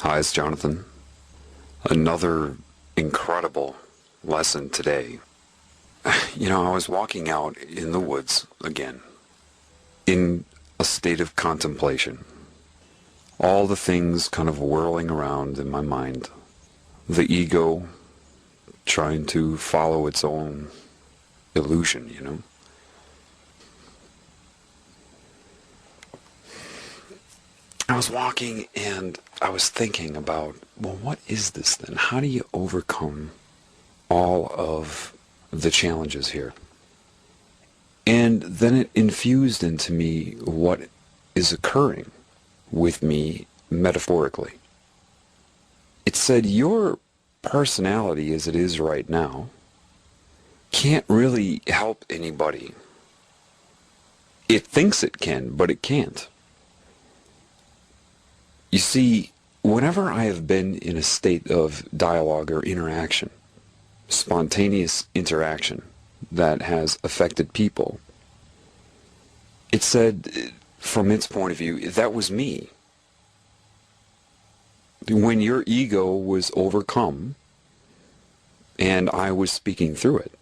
Hi, it's Jonathan. Another incredible lesson today. I was walking out in the woods again, in a state of contemplation. All the things kind of whirling around in my mind. The ego trying to follow its own illusion. I was walking and I was thinking about, well, what is this then? How do you overcome all of the challenges here? And then it infused into me what is occurring with me metaphorically. It said, your personality as it is right now can't really help anybody. It thinks it can, but it can't. You see, whenever I have been in a state of dialogue or interaction, spontaneous interaction that has affected people, it said, from its point of view, that was me. When your ego was overcome and I was speaking through it,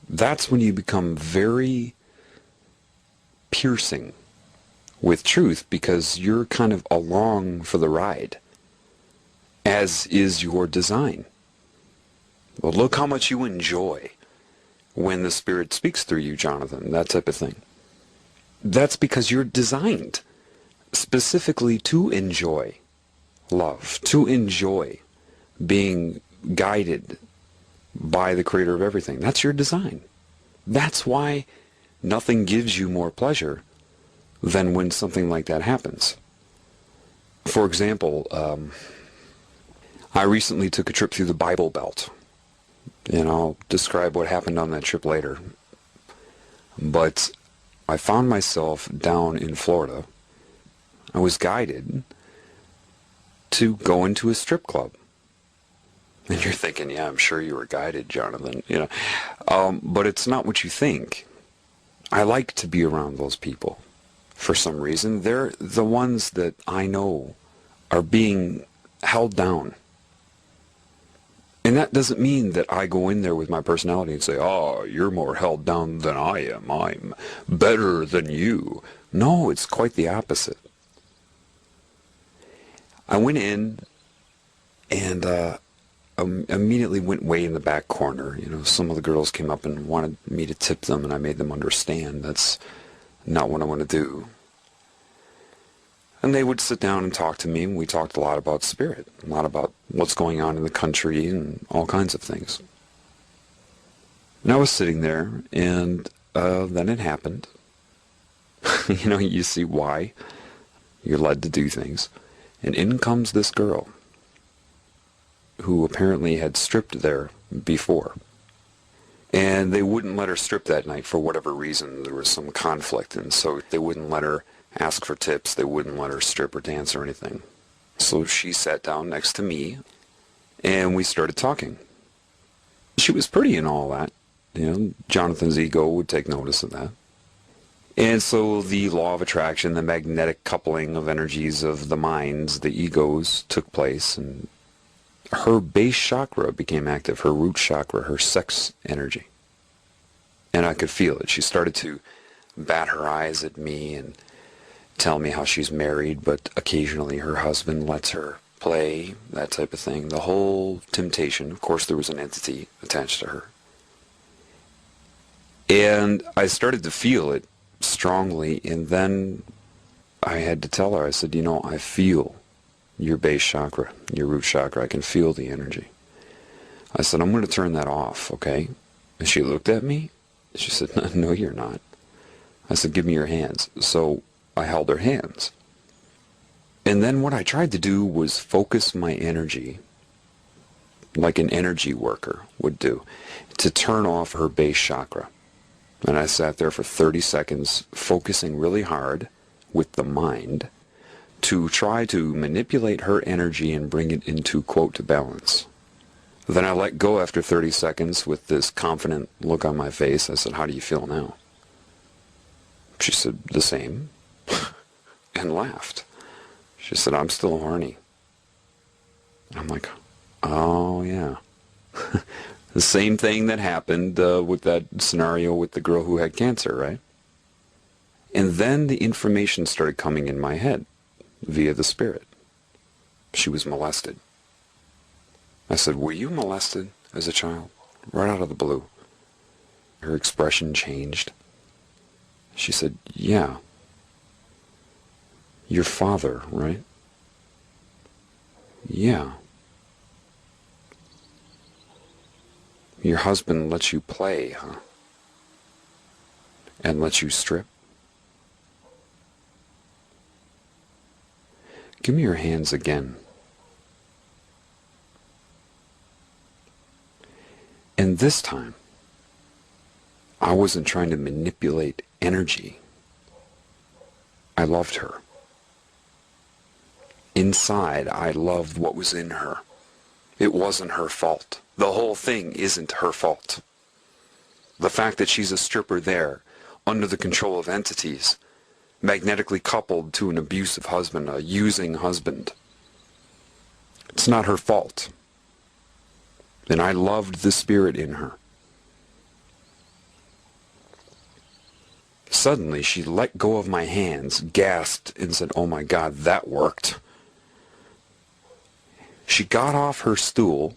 that's when you become very piercing with truth, because you're kind of along for the ride, as is your design. Well, look how much you enjoy when the Spirit speaks through you, Jonathan, that type of thing. That's because you're designed specifically to enjoy love, to enjoy being guided by the Creator of everything. That's your design. That's why nothing gives you more pleasure than when something like that happens. For example, I recently took a trip through the Bible Belt, and I'll describe what happened on that trip later. But I found myself down in Florida. I was guided to go into a strip club. And you're thinking, yeah, I'm sure you were guided, Jonathan. But it's not what you think. I like to be around those people. For some reason, they're the ones that I know are being held down. And that doesn't mean that I go in there with my personality and say, oh, you're more held down than I am. I'm better than you. No, it's quite the opposite. I went in and immediately went way in the back corner. Some of the girls came up and wanted me to tip them, and I made them understand that's not what I want to do. And they would sit down and talk to me, and we talked a lot about spirit, a lot about what's going on in the country and all kinds of things. And I was sitting there, and then it happened. You see why you're led to do things. And in comes this girl, who apparently had stripped there before. And they wouldn't let her strip that night for whatever reason. There was some conflict, and so they wouldn't let her ask for tips. They wouldn't let her strip or dance or anything. So she sat down next to me, and we started talking. She was pretty and all that. Jonathan's ego would take notice of that. And so the law of attraction, the magnetic coupling of energies of the minds, the egos, took place, and her base chakra became active, her root chakra, her sex energy. And I could feel it. She started to bat her eyes at me and tell me how she's married, but occasionally her husband lets her play, that type of thing. The whole temptation. Of course, there was an entity attached to her. And I started to feel it strongly, and then I had to tell her, I said, I feel your base chakra, your root chakra. I can feel the energy. I said, I'm going to turn that off, okay? And she looked at me. She said, no, you're not. I said, give me your hands. So I held her hands. And then what I tried to do was focus my energy, like an energy worker would do, to turn off her base chakra. And I sat there for 30 seconds, focusing really hard with the mind to try to manipulate her energy and bring it into, quote, balance. Then I let go after 30 seconds with this confident look on my face. I said, how do you feel now? She said, the same, and laughed. She said, I'm still horny. I'm like, oh yeah. The same thing that happened with that scenario with the girl who had cancer, right? And then the information started coming in my head via the Spirit. She was molested. I said, were you molested as a child? Right out of the blue. Her expression changed. She said, yeah. Your father, right? Yeah. Your husband lets you play, huh? And lets you strip? Give me your hands again. And this time, I wasn't trying to manipulate energy. I loved her. Inside, I loved what was in her. It wasn't her fault. The whole thing isn't her fault. The fact that she's a stripper there, under the control of entities, magnetically coupled to an abusive husband, a using husband, it's not her fault. And I loved the spirit in her. Suddenly, she let go of my hands, gasped, and said, oh my God, that worked. She got off her stool,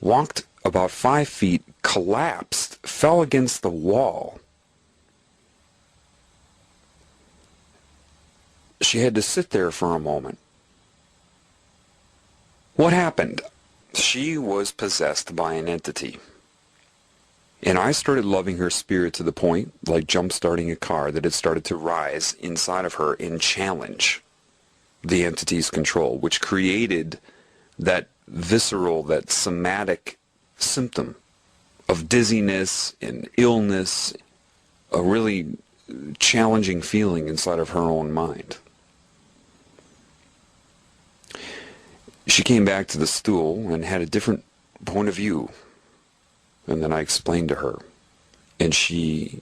walked about 5 feet, collapsed, fell against the wall. She had to sit there for a moment. What happened? She was possessed by an entity. And I started loving her spirit to the point, like jump-starting a car, that it started to rise inside of her and challenge the entity's control, which created that visceral, that somatic symptom of dizziness and illness, a really challenging feeling inside of her own mind. She came back to the stool and had a different point of view. And then I explained to her. And she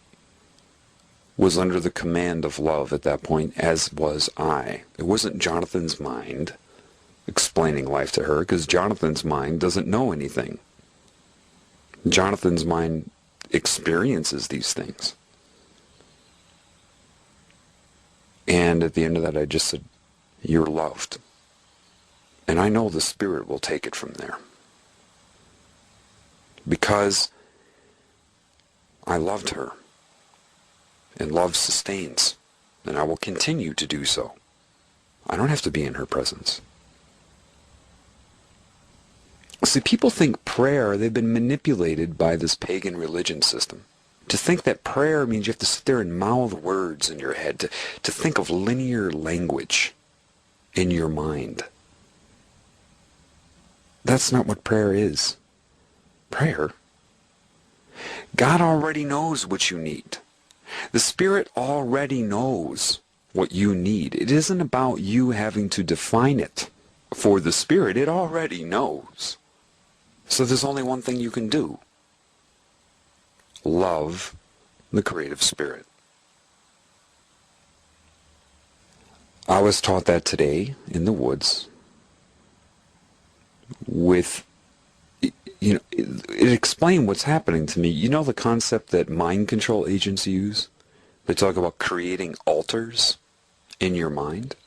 was under the command of love at that point, as was I. It wasn't Jonathan's mind explaining life to her, because Jonathan's mind doesn't know anything. Jonathan's mind experiences these things. And at the end of that, I just said, you're loved. And I know the Spirit will take it from there. Because I loved her. And love sustains. And I will continue to do so. I don't have to be in her presence. See, people think prayer, they've been manipulated by this pagan religion system. To think that prayer means you have to sit there and mouth words in your head, to think of linear language in your mind. That's not what prayer is. Prayer. God already knows what you need. The Spirit already knows what you need. It isn't about you having to define it for the Spirit. It already knows. So there's only one thing you can do. Love the creative Spirit. I was taught that today in the woods with, it explained what's happening to me. You know the concept that mind control agents use? They talk about creating altars in your mind.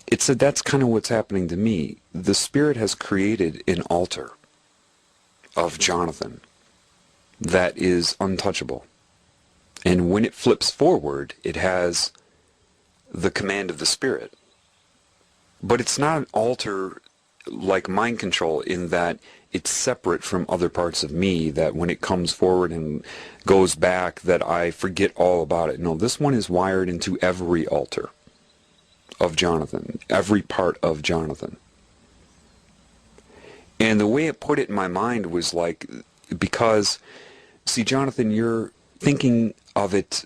It said that's kind of what's happening to me. The Spirit has created an altar of Jonathan that is untouchable. And when it flips forward, it has the command of the Spirit. But it's not an altar like mind control in that it's separate from other parts of me, that when it comes forward and goes back that I forget all about it. No, this one is wired into every altar of Jonathan, every part of Jonathan. And the way it put it in my mind was like, because, see, Jonathan, you're thinking of it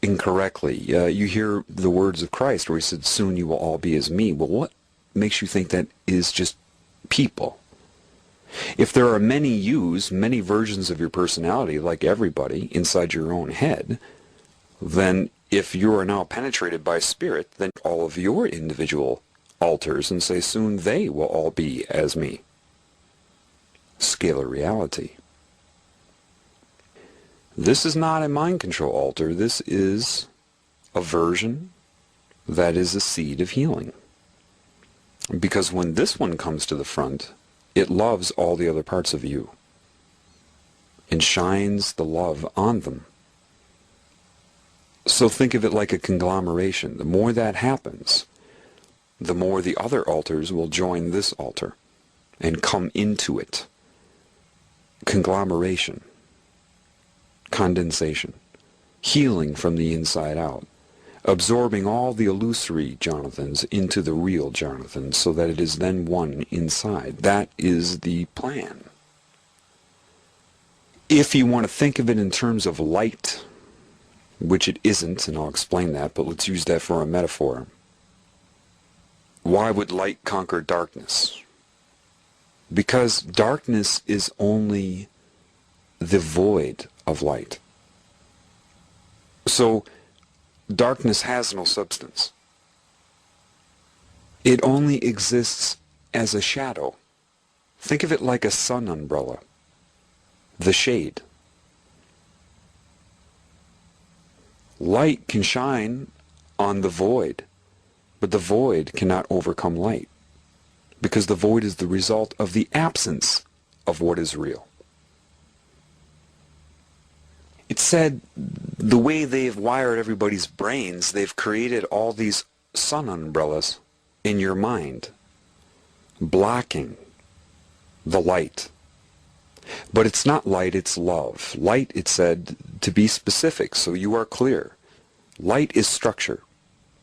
incorrectly. You hear the words of Christ where he said, soon you will all be as me. Well, what makes you think that is just people? If there are many yous, many versions of your personality, like everybody, inside your own head, then if you are now penetrated by Spirit, then all of your individual altars and say soon they will all be as me. Scalar reality. This is not a mind control altar. This is a version that is a seed of healing. Because when this one comes to the front, it loves all the other parts of you and shines the love on them. So think of it like a conglomeration. The more that happens, the more the other altars will join this altar and come into it. Conglomeration, condensation, healing from the inside out, absorbing all the illusory Jonathans into the real Jonathan so that it is then one inside. That is the plan. If you want to think of it in terms of light, which it isn't, and I'll explain that, but let's use that for a metaphor. Why would light conquer darkness? Because darkness is only the void of light. So darkness has no substance. It only exists as a shadow. Think of it like a sun umbrella, the shade. Light can shine on the void, but the void cannot overcome light, because the void is the result of the absence of what is real. It's said the way they've wired everybody's brains, they've created all these sun umbrellas in your mind, blocking the light. But it's not light, it's love. Light, it said, to be specific, so you are clear. Light is structure.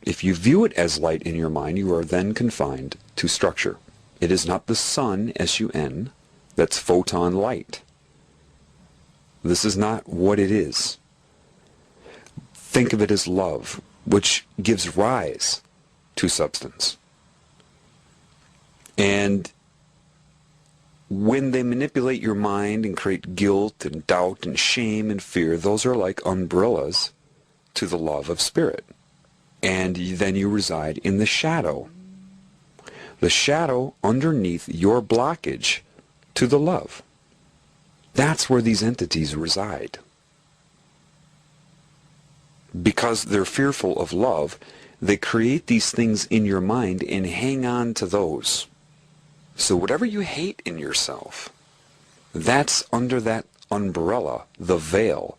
If you view it as light in your mind, you are then confined to structure. It is not the sun, S-U-N, that's photon light. This is not what it is. Think of it as love, which gives rise to substance. And when they manipulate your mind and create guilt and doubt and shame and fear, those are like umbrellas to the love of spirit. And then you reside in the shadow. The shadow underneath your blockage to the love. That's where these entities reside. Because they're fearful of love, they create these things in your mind and hang on to those. So whatever you hate in yourself, that's under that umbrella, the veil,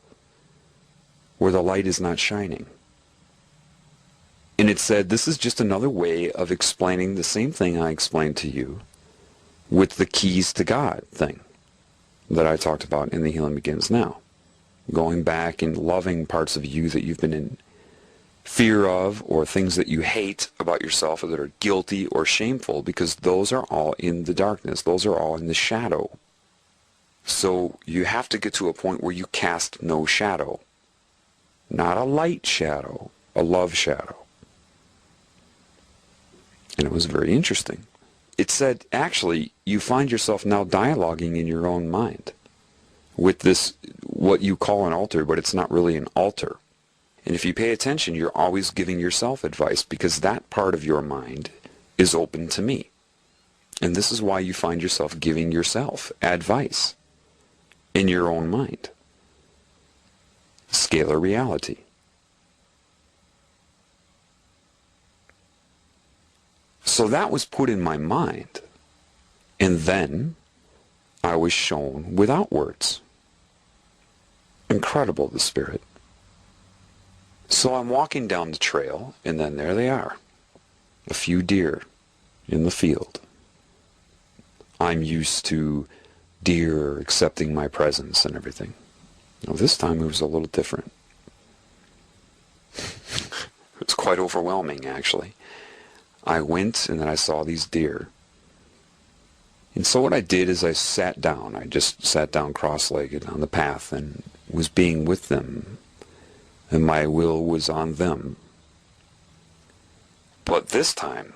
where the light is not shining. And it said this is just another way of explaining the same thing I explained to you with the keys to God thing that I talked about in The Healing Begins Now. Going back and loving parts of you that you've been in fear of, or things that you hate about yourself or that are guilty or shameful, because those are all in the darkness. Those are all in the shadow. So you have to get to a point where you cast no shadow. Not a light shadow, a love shadow. And it was very interesting. It said, actually, you find yourself now dialoguing in your own mind with this, what you call an altar, but it's not really an altar. And if you pay attention, you're always giving yourself advice, because that part of your mind is open to me. And this is why you find yourself giving yourself advice in your own mind. Scalar reality. So that was put in my mind, and then I was shown without words. Incredible, the Spirit. So I'm walking down the trail, and then there they are, a few deer in the field. I'm used to deer accepting my presence and everything. Now this time it was a little different. It was quite overwhelming, actually. I went and then I saw these deer. And so what I did is I sat down. I just sat down cross-legged on the path and was being with them. And my will was on them. But this time,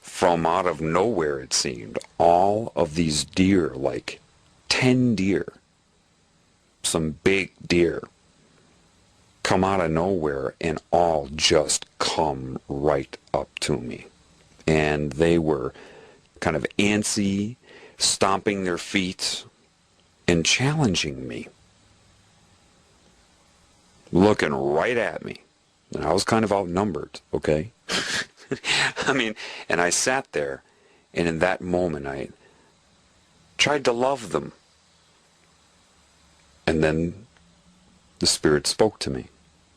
from out of nowhere it seemed, all of these deer, like 10 deer, some big deer, come out of nowhere and all just come right up to me. And they were kind of antsy, stomping their feet, and challenging me. Looking right at me. And I was kind of outnumbered, okay? I mean, and I sat there, and in that moment I tried to love them. And then the Spirit spoke to me.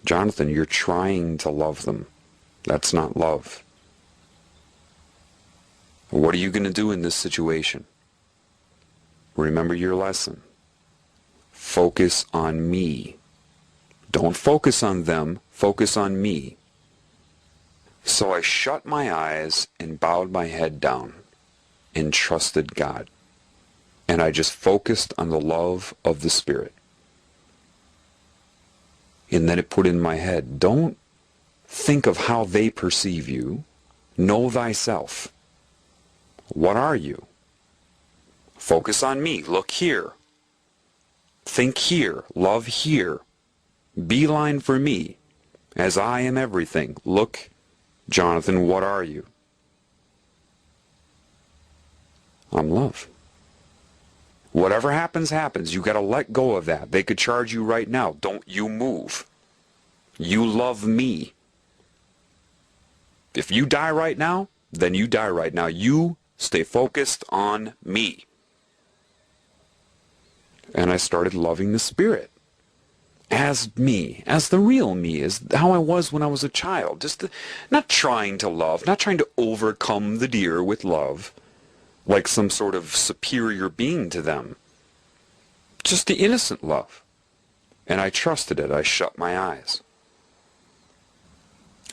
Jonathan, you're trying to love them. That's not love. What are you going to do in this situation? Remember your lesson. Focus on me. Don't focus on them. Focus on me. So I shut my eyes and bowed my head down and trusted God. And I just focused on the love of the Spirit. And then it put in my head, don't think of how they perceive you. Know thyself. What are you? Focus on me. Look here. Think here. Love here. Beeline for me. As I am everything. Look, Jonathan, what are you? I'm love. Whatever happens, happens. You got to let go of that. They could charge you right now. Don't you move. You love me. If you die right now, then you die right now. You stay focused on me. And I started loving the Spirit. As me, as the real me, as how I was when I was a child. Not trying to love, not trying to overcome the deer with love, like some sort of superior being to them. Just the innocent love. And I trusted it. I shut my eyes.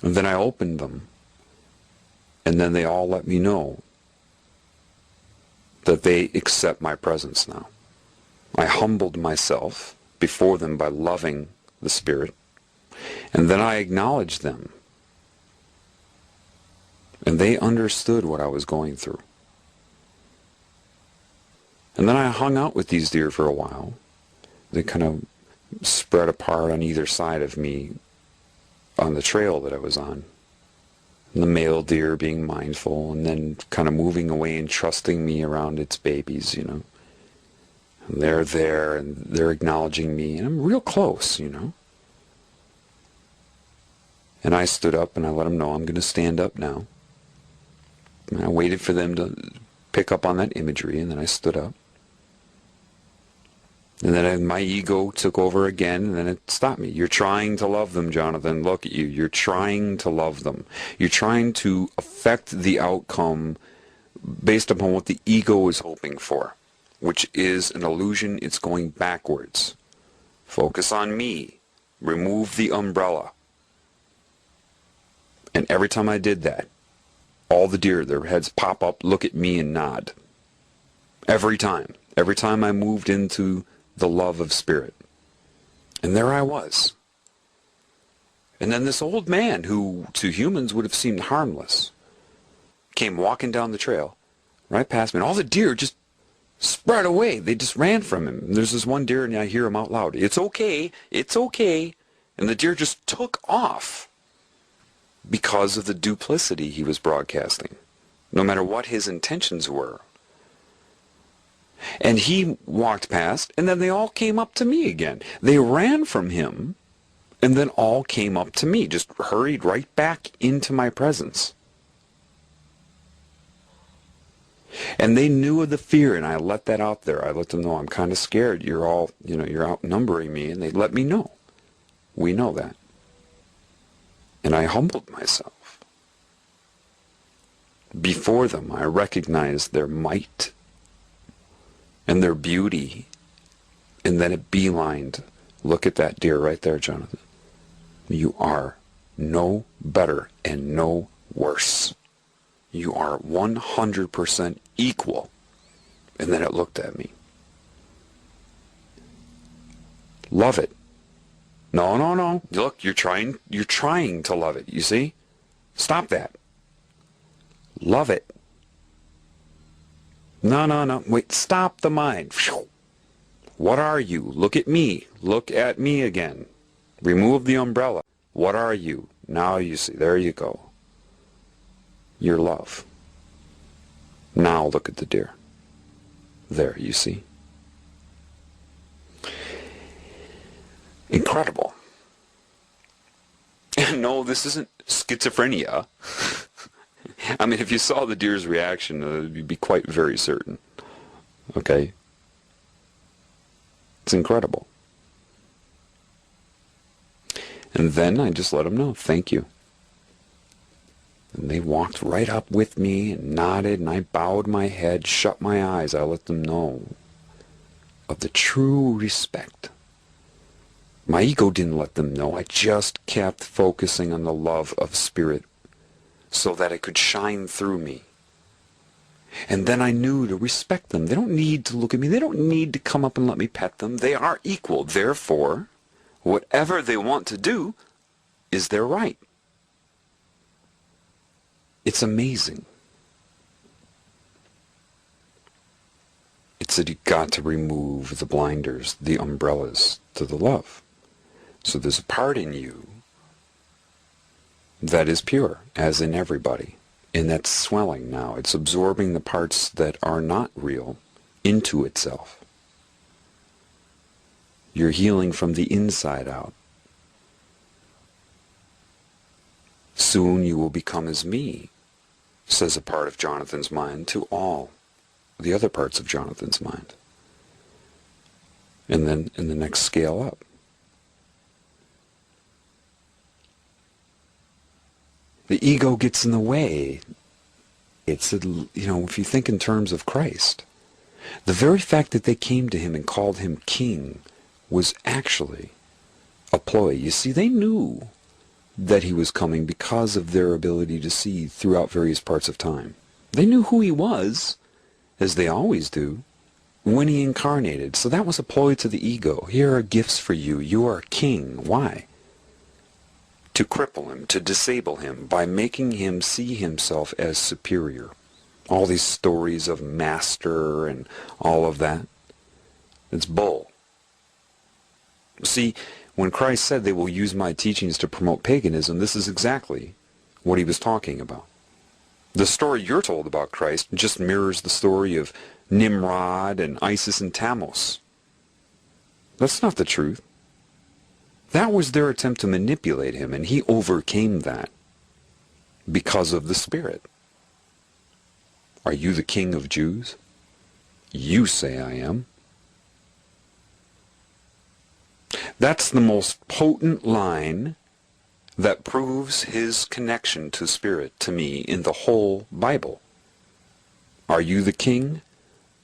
And then I opened them. And then they all let me know that they accept my presence now. I humbled myself before them by loving the Spirit. And then I acknowledged them. And they understood what I was going through. And then I hung out with these deer for a while. They kind of spread apart on either side of me on the trail that I was on. And the male deer being mindful and then kind of moving away and trusting me around its babies, you know. And they're there and they're acknowledging me and I'm real close, you know. And I stood up and I let them know I'm going to stand up now. And I waited for them to pick up on that imagery and then I stood up. And then my ego took over again, and then it stopped me. You're trying to love them, Jonathan. Look at you. You're trying to love them. You're trying to affect the outcome based upon what the ego is hoping for, which is an illusion. It's going backwards. Focus on me. Remove the umbrella. And every time I did that, all the deer, their heads pop up, look at me, and nod. Every time. Every time I moved into the love of Spirit. And there I was. And then this old man, who to humans would have seemed harmless, came walking down the trail, right past me, and all the deer just spread away. They just ran from him. And there's this one deer, and I hear him out loud, "It's okay, it's okay." And the deer just took off because of the duplicity he was broadcasting, no matter what his intentions were. And he walked past, and then they all came up to me again. They ran from him, and then all came up to me, just hurried right back into my presence. And they knew of the fear, and I let that out there. I let them know, I'm kind of scared. You're all, you're outnumbering me, and they let me know. We know that. And I humbled myself. Before them, I recognized their might and their beauty, and then it beelined. Look at that deer right there, Jonathan. You are no better and no worse. You are 100% equal. And then it looked at me. Love it. No, no, no. Look, you're trying to love it, you see? Stop that. Love it. No, no, no. Wait, stop the mind. What are you? Look at me. Look at me again. Remove the umbrella. What are you? Now you see. There you go. Your love. Now look at the deer. There, you see. Incredible. No, this isn't schizophrenia. I mean, if you saw the deer's reaction, you'd be quite very certain. Okay? It's incredible. And then I just let them know, thank you. And they walked right up with me and nodded, and I bowed my head, shut my eyes. I let them know of the true respect. My ego didn't let them know. I just kept focusing on the love of Spirit so that it could shine through me. And then I knew to respect them. They don't need to look at me. They don't need to come up and let me pet them. They are equal. Therefore, whatever they want to do is their right. It's amazing. It's that you've got to remove the blinders, the umbrellas to the love. So there's a part in you that is pure, as in everybody. And that's swelling now. It's absorbing the parts that are not real into itself. You're healing from the inside out. Soon you will become as me, says a part of Jonathan's mind to all the other parts of Jonathan's mind. And then in the next scale up. The ego gets in the way. It's, if you think in terms of Christ, the very fact that they came to him and called him king was actually a ploy. You see, they knew that he was coming because of their ability to see throughout various parts of time. They knew who he was, as they always do, when he incarnated. So that was a ploy to the ego. Here are gifts for you. You are a king. Why? To cripple him, to disable him, by making him see himself as superior. All these stories of master and all of that, it's bull. See, when Christ said they will use my teachings to promote paganism, this is exactly what he was talking about. The story you're told about Christ just mirrors the story of Nimrod and Isis and Tammuz. That's not the truth. That was their attempt to manipulate him, and he overcame that because of the Spirit. Are you the King of Jews? You say I am. That's the most potent line that proves his connection to Spirit to me in the whole Bible. Are you the king?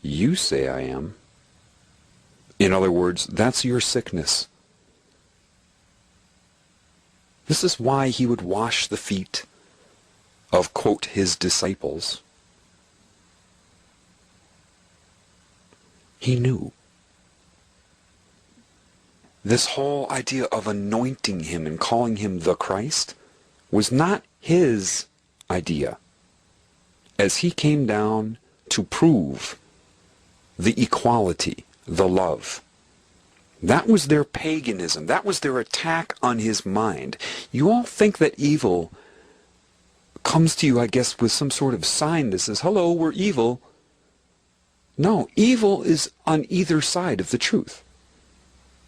You say I am. In other words, that's your sickness. This is why he would wash the feet of, quote, his disciples. He knew. This whole idea of anointing him and calling him the Christ was not his idea, as he came down to prove the equality, the love. That was their paganism. That was their attack on his mind. You all think that evil comes to you, I guess, with some sort of sign that says, hello, we're evil. No, evil is on either side of the truth.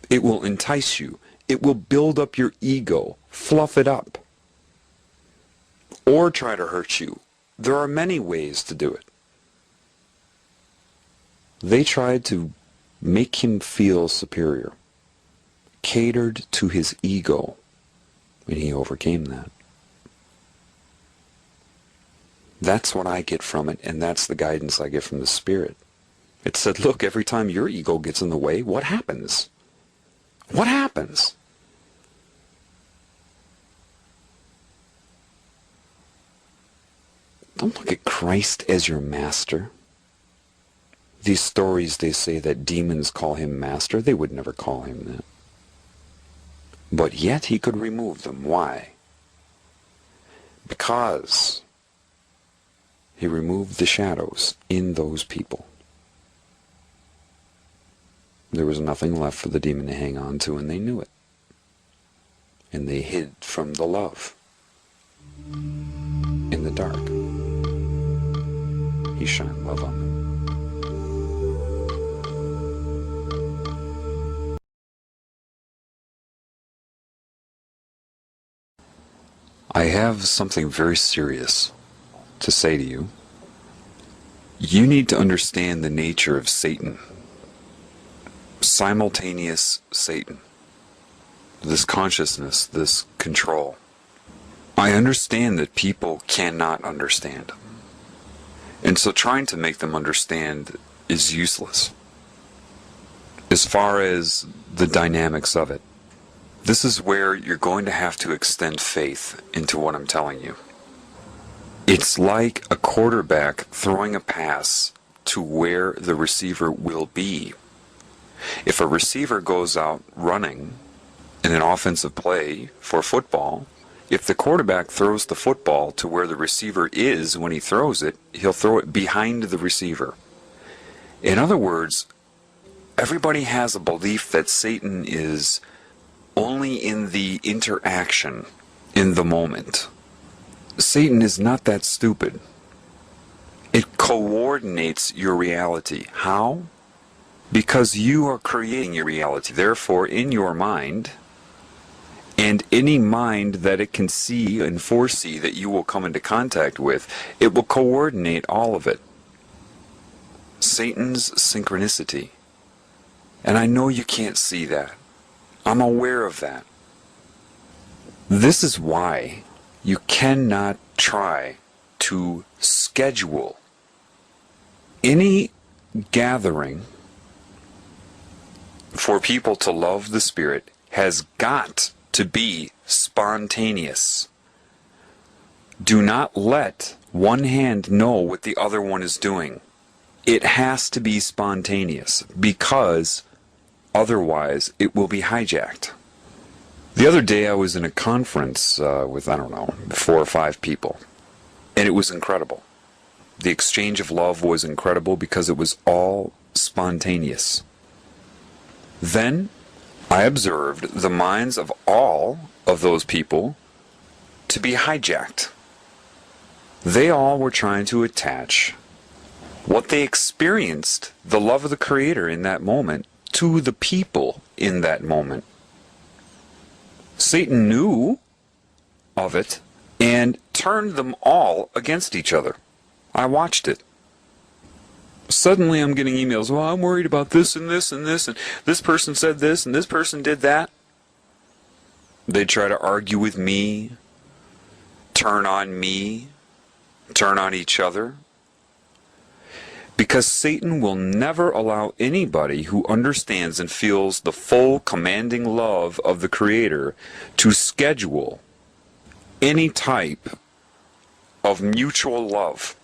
It will entice you. It will build up your ego, fluff it up, or try to hurt you. There are many ways to do it. They tried to make him feel superior, catered to his ego, and he overcame that. That's what I get from it, and that's the guidance I get from the Spirit. It said, look, every time your ego gets in the way, what happens? What happens? Don't look at Christ as your master. These stories, they say that demons call him master. They would never call him that. But yet he could remove them. Why? Because he removed the shadows in those people. There was nothing left for the demon to hang on to, and they knew it. and they hid from the love. In the dark, He shined love on them. I have something very serious to say to you. You need to understand the nature of Satan. Simultaneous Satan. This consciousness, this control. I understand that people cannot understand. And so trying to make them understand is useless. As far as the dynamics of it, this is where you're going to have to extend faith into what I'm telling you. It's like a quarterback throwing a pass to where the receiver will be. If a receiver goes out running in an offensive play for football, if the quarterback throws the football to where the receiver is when he throws it, he'll throw it behind the receiver. In other words, everybody has a belief that Satan is only in the interaction, in the moment. Satan is not that stupid. It coordinates your reality. How? Because you are creating your reality. Therefore, in your mind, and any mind that it can see and foresee that you will come into contact with, it will coordinate all of it. Satan's synchronicity. And I know you can't see that. I'm aware of that. This is why you cannot try to schedule any gathering for people to love the Spirit. Has got to be spontaneous. Do not let one hand know what the other one is doing. It has to be spontaneous, because otherwise it will be hijacked. The other day I was in a conference with, 4 or 5 people, and it was incredible. The exchange of love was incredible because it was all spontaneous. Then I observed the minds of all of those people to be hijacked. They all were trying to attach what they experienced, the love of the Creator in that moment, to the people in that moment. Satan knew of it and turned them all against each other. I watched it. Suddenly I'm getting emails, well, I'm worried about this and this and this, and this person said this and this person did that. They try to argue with me, turn on each other. Because Satan will never allow anybody who understands and feels the full commanding love of the Creator to schedule any type of mutual love.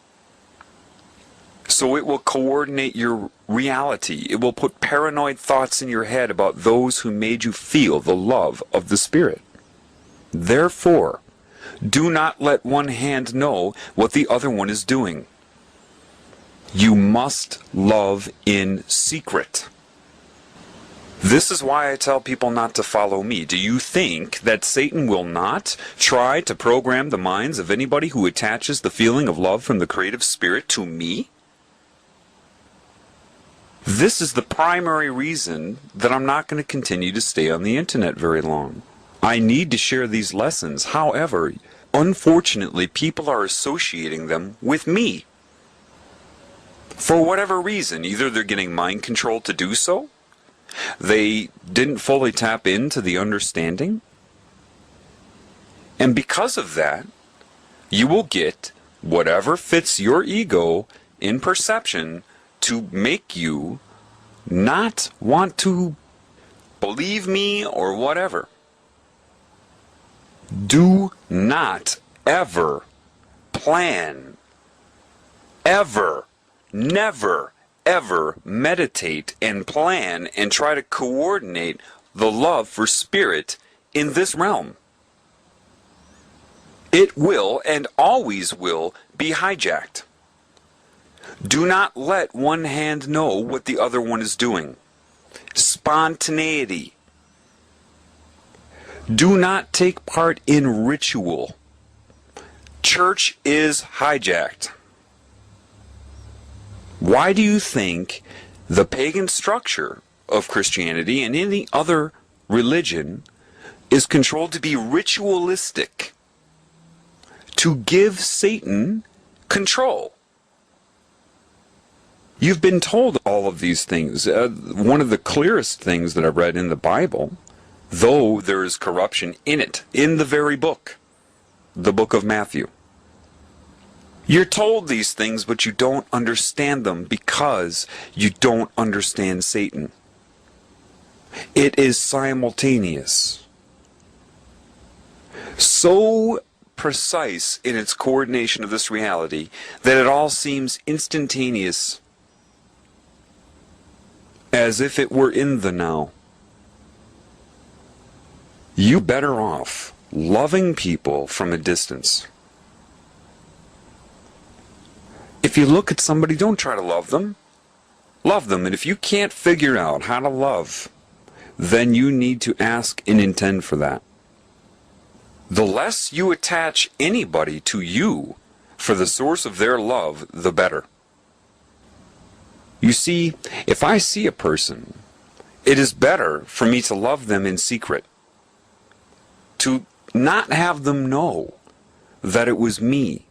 So it will coordinate your reality. It will put paranoid thoughts in your head about those who made you feel the love of the Spirit. Therefore, do not let one hand know what the other one is doing. You must love in secret. This is why I tell people not to follow me. Do you think that Satan will not try to program the minds of anybody who attaches the feeling of love from the creative Spirit to me? This is the primary reason that I'm not going to continue to stay on the internet very long. I need to share these lessons. However, unfortunately, people are associating them with me. For whatever reason, either they're getting mind controlled to do so, they didn't fully tap into the understanding, and because of that, you will get whatever fits your ego in perception to make you not want to believe me or whatever. Do not ever plan, never, ever meditate and plan and try to coordinate the love for Spirit in this realm. It will and always will be hijacked. Do not let one hand know what the other one is doing. Spontaneity. Do not take part in ritual. Church is hijacked. Why do you think the pagan structure of Christianity and any other religion is controlled to be ritualistic? To give Satan control. You've been told all of these things. One of the clearest things that I've read in the Bible, though there is corruption in it, in the very book, the book of Matthew. You're told these things, but you don't understand them because you don't understand Satan. It is simultaneous. So precise in its coordination of this reality that it all seems instantaneous, as if it were in the now. You better off loving people from a distance. If you look at somebody, don't try to love them. Love them. And if you can't figure out how to love, then you need to ask and intend for that. The less you attach anybody to you for the source of their love, the better. You see, if I see a person, it is better for me to love them in secret. To not have them know that it was me.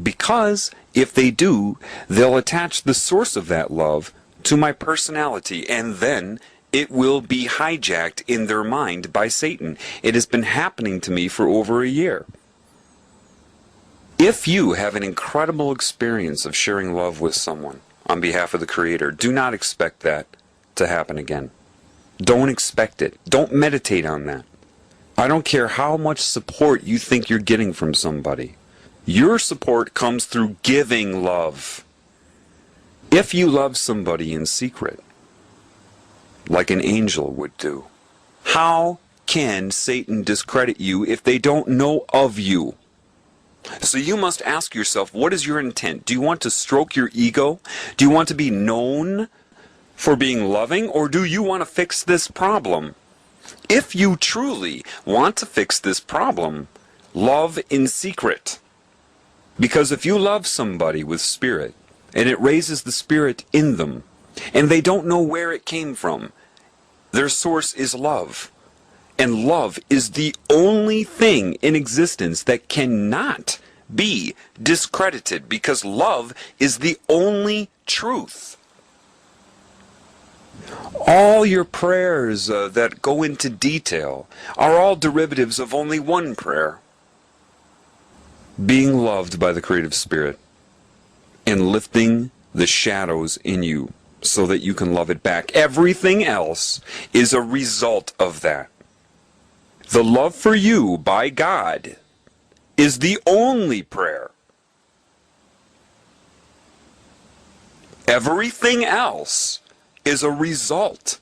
Because if they do, they'll attach the source of that love to my personality, and then it will be hijacked in their mind by Satan. It has been happening to me for over a year. If you have an incredible experience of sharing love with someone on behalf of the Creator, do not expect that to happen again. Don't expect it. Don't meditate on that. I don't care how much support you think you're getting from somebody. Your support comes through giving love. If you love somebody in secret, like an angel would do, how can Satan discredit you if they don't know of you? So you must ask yourself, what is your intent? Do you want to stroke your ego? Do you want to be known for being loving? Or do you want to fix this problem? If you truly want to fix this problem, love in secret. Because if you love somebody with spirit, and it raises the spirit in them, and they don't know where it came from, their source is love. And love is the only thing in existence that cannot be discredited, because love is the only truth. All your prayers that go into detail are all derivatives of only one prayer. Being loved by the creative spirit and lifting the shadows in you so that you can love it back. Everything else is a result of that. The love for you by God is the only prayer. Everything else is a result,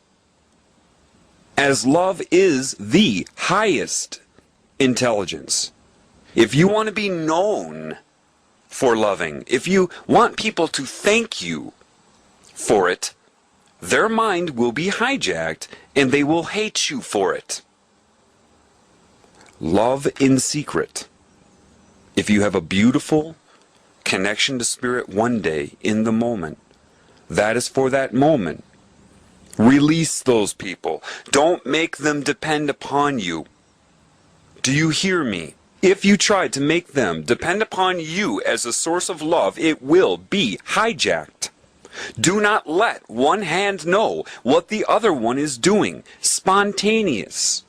as love is the highest intelligence. If you want to be known for loving, if you want people to thank you for it, their mind will be hijacked and they will hate you for it. Love in secret. If you have a beautiful connection to spirit one day in the moment, that is for that moment. Release those people. Don't make them depend upon you. Do you hear me? If you try to make them depend upon you as a source of love, it will be hijacked. Do not let one hand know what the other one is doing. Spontaneous.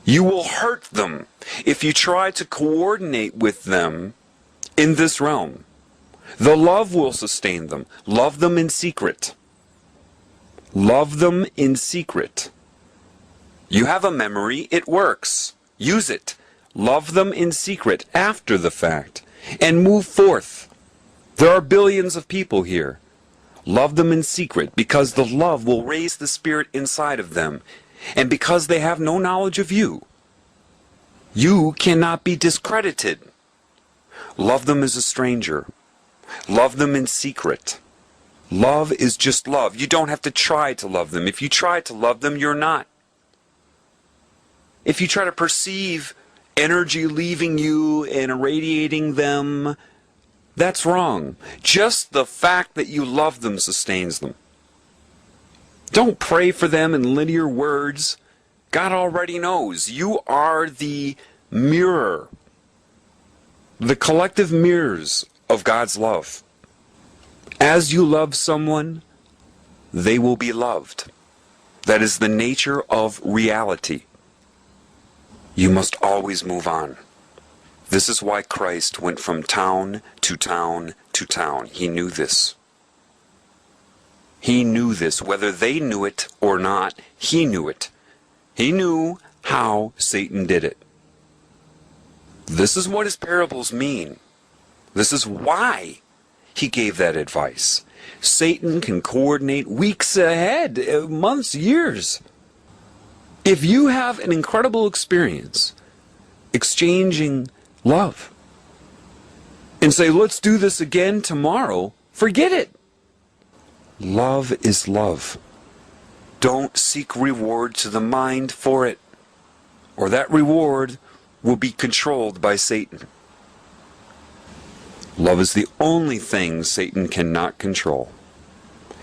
You will hurt them if you try to coordinate with them in this realm. The love will sustain them. Love them in secret. Love them in secret. You have a memory, it works. Use it. Love them in secret after the fact. And move forth. There are billions of people here. Love them in secret because the love will raise the spirit inside of them. And because they have no knowledge of you, you cannot be discredited. Love them as a stranger. Love them in secret. Love is just love. You don't have to try to love them. If you try to love them, you're not. if you try to perceive energy leaving you and irradiating them, that's wrong. Just the fact that you love them sustains them. Don't pray for them in linear words. God already knows. You are the mirror, the collective mirrors of God's love. As you love someone, they will be loved. That is the nature of reality. You must always move on. This is why Christ went from town to town to town. He knew this. He knew this. Whether they knew it or not, he knew it. He knew how Satan did it. This is what his parables mean. This is why he gave that advice. Satan can coordinate weeks ahead, months, years. If you have an incredible experience exchanging love and say, let's do this again tomorrow, forget it. Love is love. Don't seek reward to the mind for it, or that reward will be controlled by Satan. Love is the only thing Satan cannot control.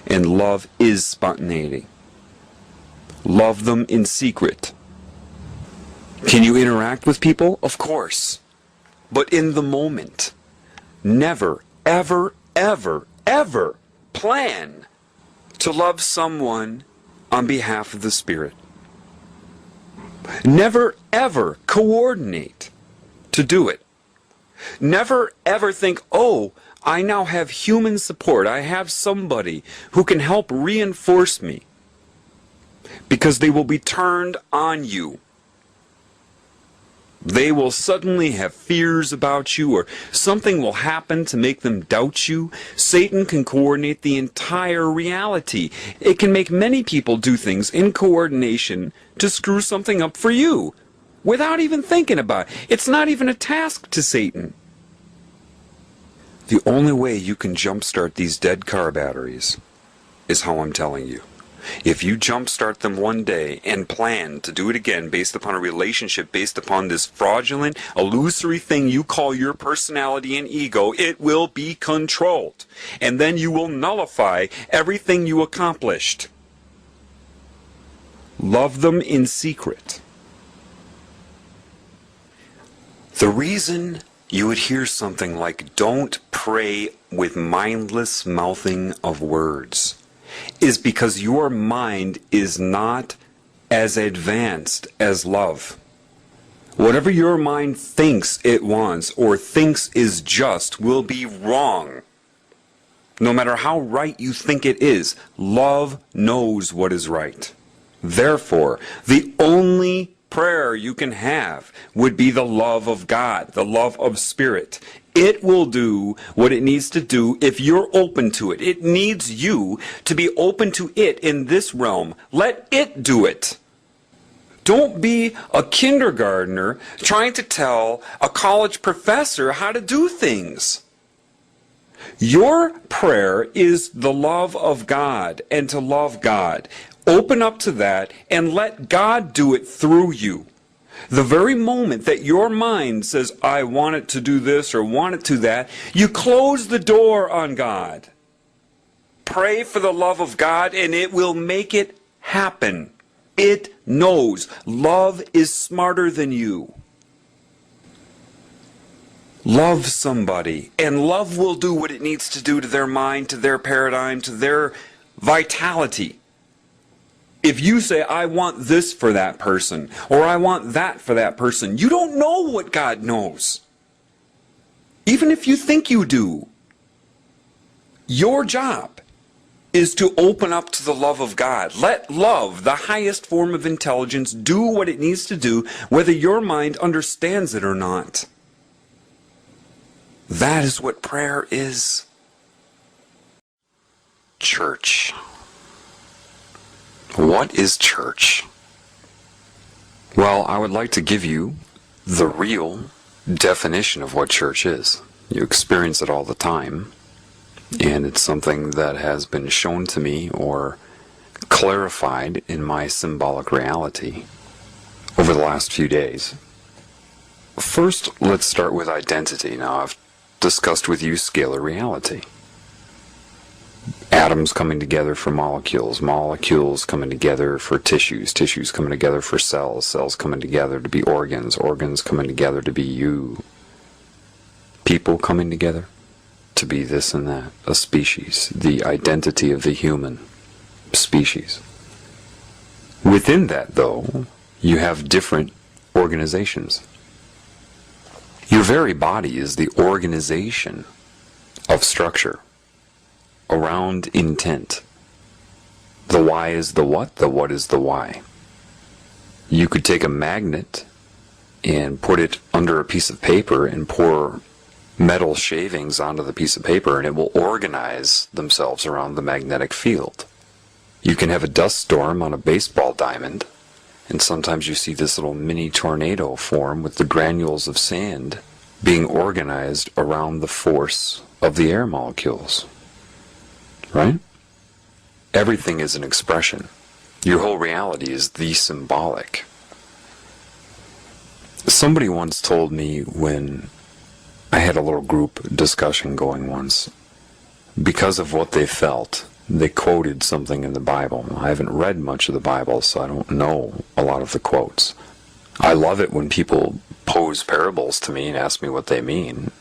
And love is spontaneity. Love them in secret. Can you interact with people? Of course. But in the moment. Never, ever, ever, ever plan to love someone on behalf of the Spirit. Never, ever coordinate to do it. Never, ever think, oh, I now have human support. I have somebody who can help reinforce me. Because they will be turned on you. They will suddenly have fears about you, or something will happen to make them doubt you. Satan can coordinate the entire reality. It can make many people do things in coordination to screw something up for you, without even thinking about it. It's not even a task to Satan. The only way you can jumpstart these dead car batteries is how I'm telling you. If you jumpstart them one day and plan to do it again based upon a relationship, based upon this fraudulent, illusory thing you call your personality and ego, it will be controlled. And then you will nullify everything you accomplished. Love them in secret. The reason you would hear something like, don't pray with mindless mouthing of words, is because your mind is not as advanced as love. Whatever your mind thinks it wants or thinks is just will be wrong. No matter how right you think it is, love knows what is right. Therefore, the only prayer you can have would be the love of God, the love of Spirit. It will do what it needs to do if you're open to it. It needs you to be open to it in this realm. Let it do it. Don't be a kindergartner trying to tell a college professor how to do things. Your prayer is the love of God and to love God. Open up to that and let God do it through you. The very moment that your mind says, I want it to do this or want it to that, you close the door on God. Pray for the love of God and it will make it happen. It knows. Love is smarter than you. Love somebody, and love will do what it needs to do to their mind, to their paradigm, to their vitality. If you say, I want this for that person, or I want that for that person, you don't know what God knows. Even if you think you do. Your job is to open up to the love of God. Let love, the highest form of intelligence, do what it needs to do, whether your mind understands it or not. That is what prayer is. Church. What is church? Well, I would like to give you the real definition of what church is. You experience it all the time, and it's something that has been shown to me or clarified in my symbolic reality over over the last few days. First, let's start with identity. Now, I've discussed with you scalar reality. Atoms coming together for molecules, molecules coming together for tissues, tissues coming together for cells, cells coming together to be organs, organs coming together to be you, people coming together to be this and that, a species, the identity of the human species. Within that, though, you have different organizations. Your very body is the organization of structure around intent. The why is the what is the why. You could take a magnet and put it under a piece of paper and pour metal shavings onto the piece of paper, and it will organize themselves around the magnetic field. You can have a dust storm on a baseball diamond, and sometimes you see this little mini tornado form with the granules of sand being organized around the force of the air molecules. Right? Everything is an expression. Your whole reality is the symbolic. Somebody once told me, when I had a little group discussion going once, because of what they felt, they quoted something in the Bible. I haven't read much of the Bible, so I don't know a lot of the quotes. I love it when people pose parables to me and ask me what they mean,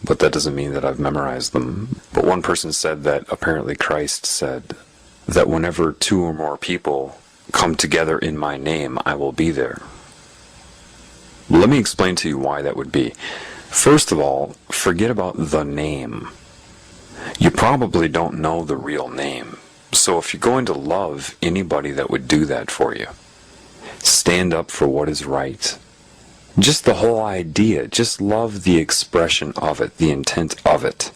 but that doesn't mean that I've memorized them. But one person said that apparently Christ said that whenever two or more people come together in my name, I will be there. Let me explain to you why that would be. First of all, forget about the name. You probably don't know the real name. So if you're going to love anybody that would do that for you, stand up for what is right. Just the whole idea, just love the expression of it, the intent of it,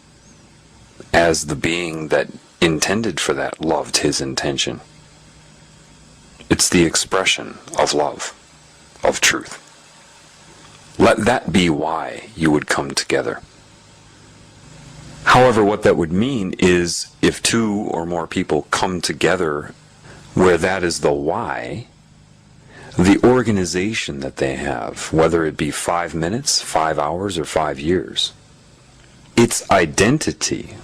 as the being that intended for that loved his intention. It's the expression of love, of truth. Let that be why you would come together. However, what that would mean is if two or more people come together where that is the why, the organization that they have, whether it be 5 minutes, 5 hours, or 5 years, its identity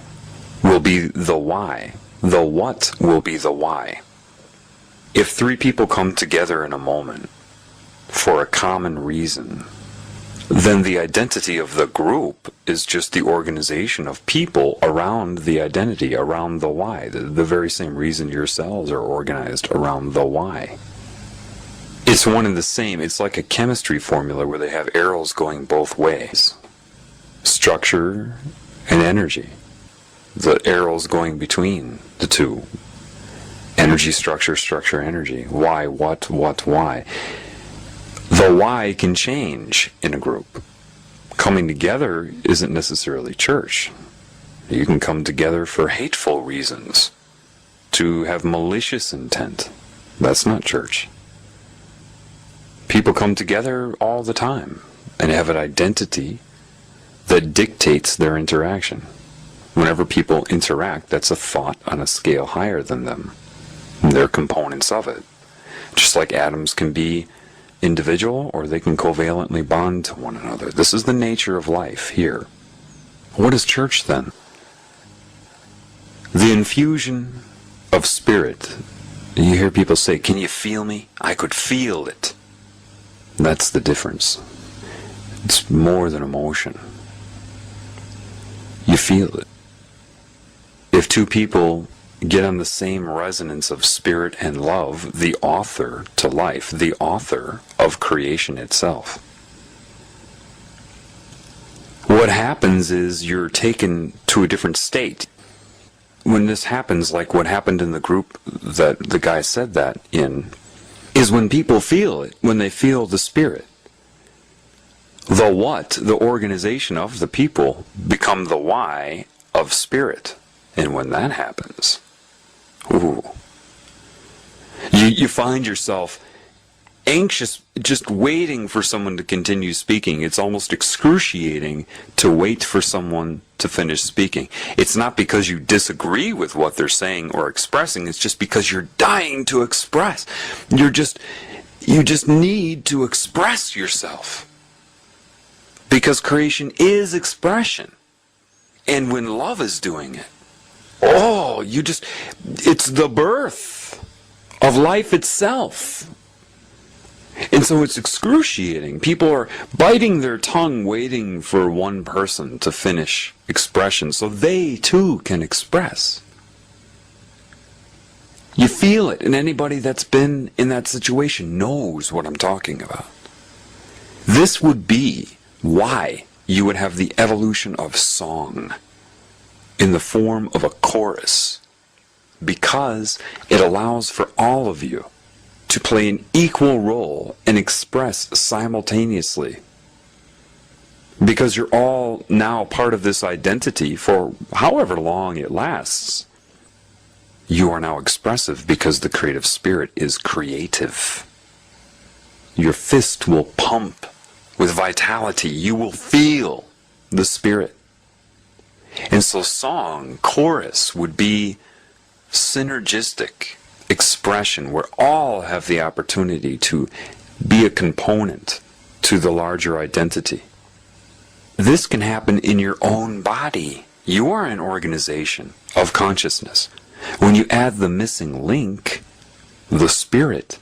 will be the why. The what will be the why. If 3 people come together in a moment for a common reason, then the identity of the group is just the organization of people around the identity, around the why. The very same reason your cells are organized around the why. It's one and the same. It's like a chemistry formula where they have arrows going both ways. Structure and energy. The arrows going between the two. Energy, structure, structure, energy. Why, what, why. The why can change in a group. Coming together isn't necessarily church. You can come together for hateful reasons, to have malicious intent. That's not church. People come together all the time and have an identity that dictates their interaction. Whenever people interact, that's a thought on a scale higher than them. They're components of it. Just like atoms can be individual or they can covalently bond to one another. This is the nature of life here. What is church then? The infusion of spirit. You hear people say, "Can you feel me?" I could feel it. That's the difference. It's more than emotion. You feel it. If 2 people get on the same resonance of spirit and love, the author to life, the author of creation itself, what happens is you're taken to a different state. When this happens, like what happened in the group that the guy said that in, is when people feel it, when they feel the spirit. The what, the organization of the people, become the why of spirit. And when that happens, ooh, you find yourself anxious, just waiting for someone to continue speaking. It's almost excruciating to wait for someone to finish speaking. It's not because you disagree with what they're saying or expressing, it's just because you're dying to express. You just need to express yourself. Because creation is expression. And when love is doing it, it's the birth of life itself. And so it's excruciating. People are biting their tongue waiting for one person to finish expression so they too can express. You feel it, and anybody that's been in that situation knows what I'm talking about. This would be why you would have the evolution of song in the form of a chorus, because it allows for all of you to play an equal role and express simultaneously. Because you're all now part of this identity for however long it lasts. You are now expressive because the creative spirit is creative. Your fist will pump with vitality. You will feel the spirit. And so song, chorus, would be synergistic expression where all have the opportunity to be a component to the larger identity. This can happen in your own body. You are an organization of consciousness. When you add the missing link, the spirit,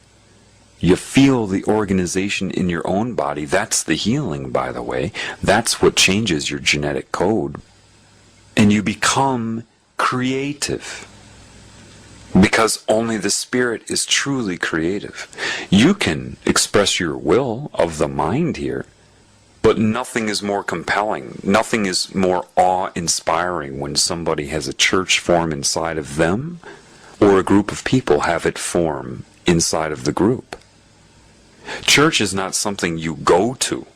you feel the organization in your own body. That's the healing, by the way. That's what changes your genetic code. And you become creative. Because only the spirit is truly creative. You can express your will of the mind here, but nothing is more compelling, nothing is more awe-inspiring when somebody has a church form inside of them, or a group of people have it form inside of the group. Church is not something you go to.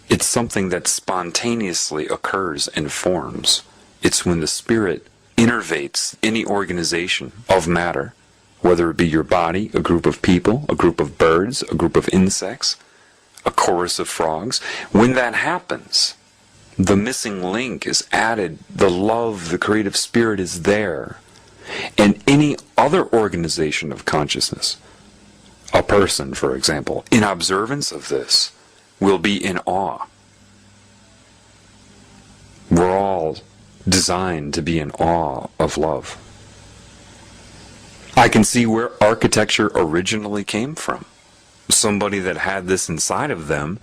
It's something that spontaneously occurs and forms. It's when the spirit innervates any organization of matter, whether it be your body, a group of people, a group of birds, a group of insects, a chorus of frogs. When that happens, the missing link is added, the love, the creative spirit is there. And any other organization of consciousness, a person, for example, in observance of this, will be in awe. We're all designed to be in awe of love. I can see where architecture originally came from. Somebody that had this inside of them,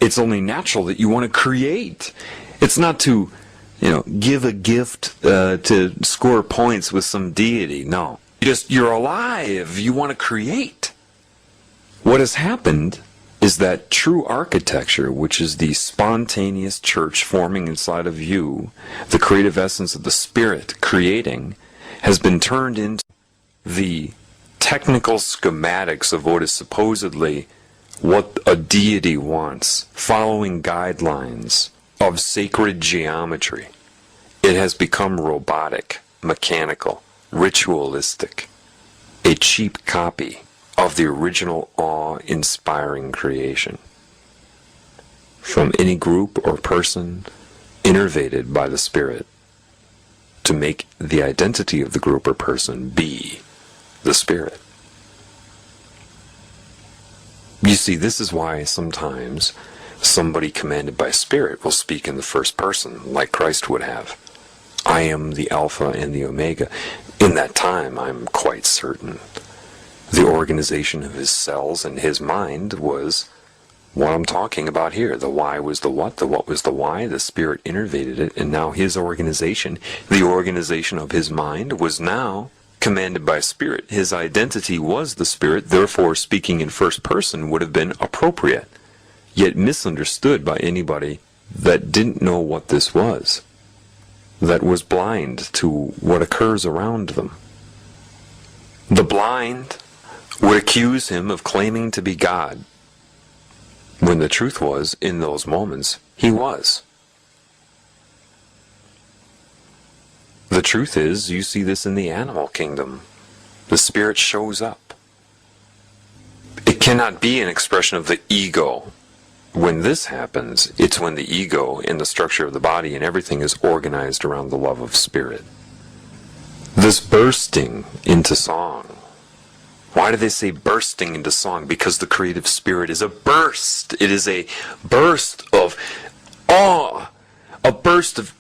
it's only natural that you want to create. It's not to, give a gift to score points with some deity. No. You're alive. You want to create. What has happened is that true architecture, which is the spontaneous church forming inside of you, the creative essence of the spirit creating, has been turned into the technical schematics of what is supposedly what a deity wants, following guidelines of sacred geometry. It has become robotic, mechanical, ritualistic, a cheap copy of the original awe-inspiring creation from any group or person innervated by the spirit to make the identity of the group or person be the spirit. You see, this is why sometimes somebody commanded by spirit will speak in the first person, like Christ would have. I am the Alpha and the Omega. In that time, I'm quite certain the organization of his cells and his mind was what I'm talking about here. The why was the what was the why, the spirit innervated it, and now his organization, the organization of his mind, was now commanded by spirit. His identity was the spirit, therefore speaking in first person would have been appropriate, yet misunderstood by anybody that didn't know what this was, that was blind to what occurs around them. The blind would accuse him of claiming to be God, when the truth was, in those moments, he was. The truth is, you see this in the animal kingdom. The spirit shows up. It cannot be an expression of the ego. When this happens, it's when the ego and the structure of the body and everything is organized around the love of spirit. This bursting into song, why Why do they say bursting into song? Because the creative spirit is a burst. It is a burst of awe, a burst of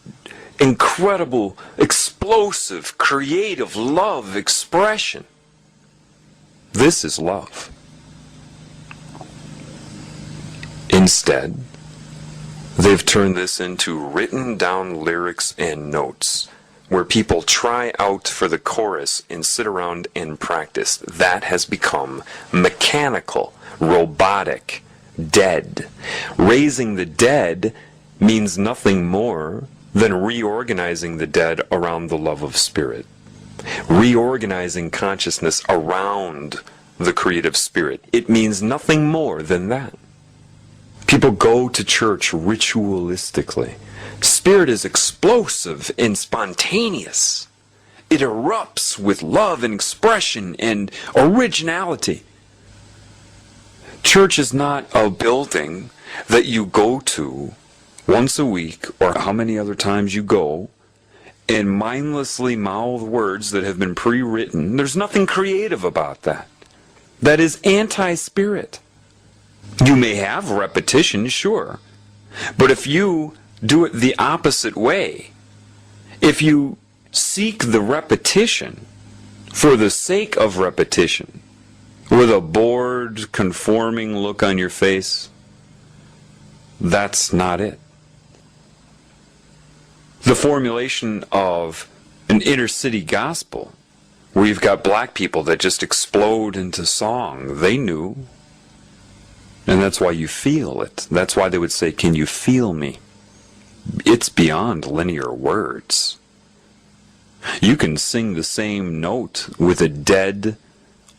incredible, explosive, creative love expression. This is love. Instead, they've turned this into written down lyrics and notes, where people try out for the chorus and sit around and practice. That has become mechanical, robotic, dead. Raising the dead means nothing more than reorganizing the dead around the love of spirit. Reorganizing consciousness around the creative spirit. It means nothing more than that. People go to church ritualistically. Spirit is explosive and spontaneous. It erupts with love and expression and originality. Church is not a building that you go to once a week, or how many other times you go, and mindlessly mouth words that have been pre-written. There's nothing creative about that. That is anti-spirit. You may have repetition, sure, but if you do it the opposite way, if you seek the repetition for the sake of repetition, with a bored, conforming look on your face, that's not it. The formulation of an inner city gospel, where you've got black people that just explode into song, they knew. And that's why you feel it. That's why they would say, "Can you feel me?" It's beyond linear words. You can sing the same note with a dead,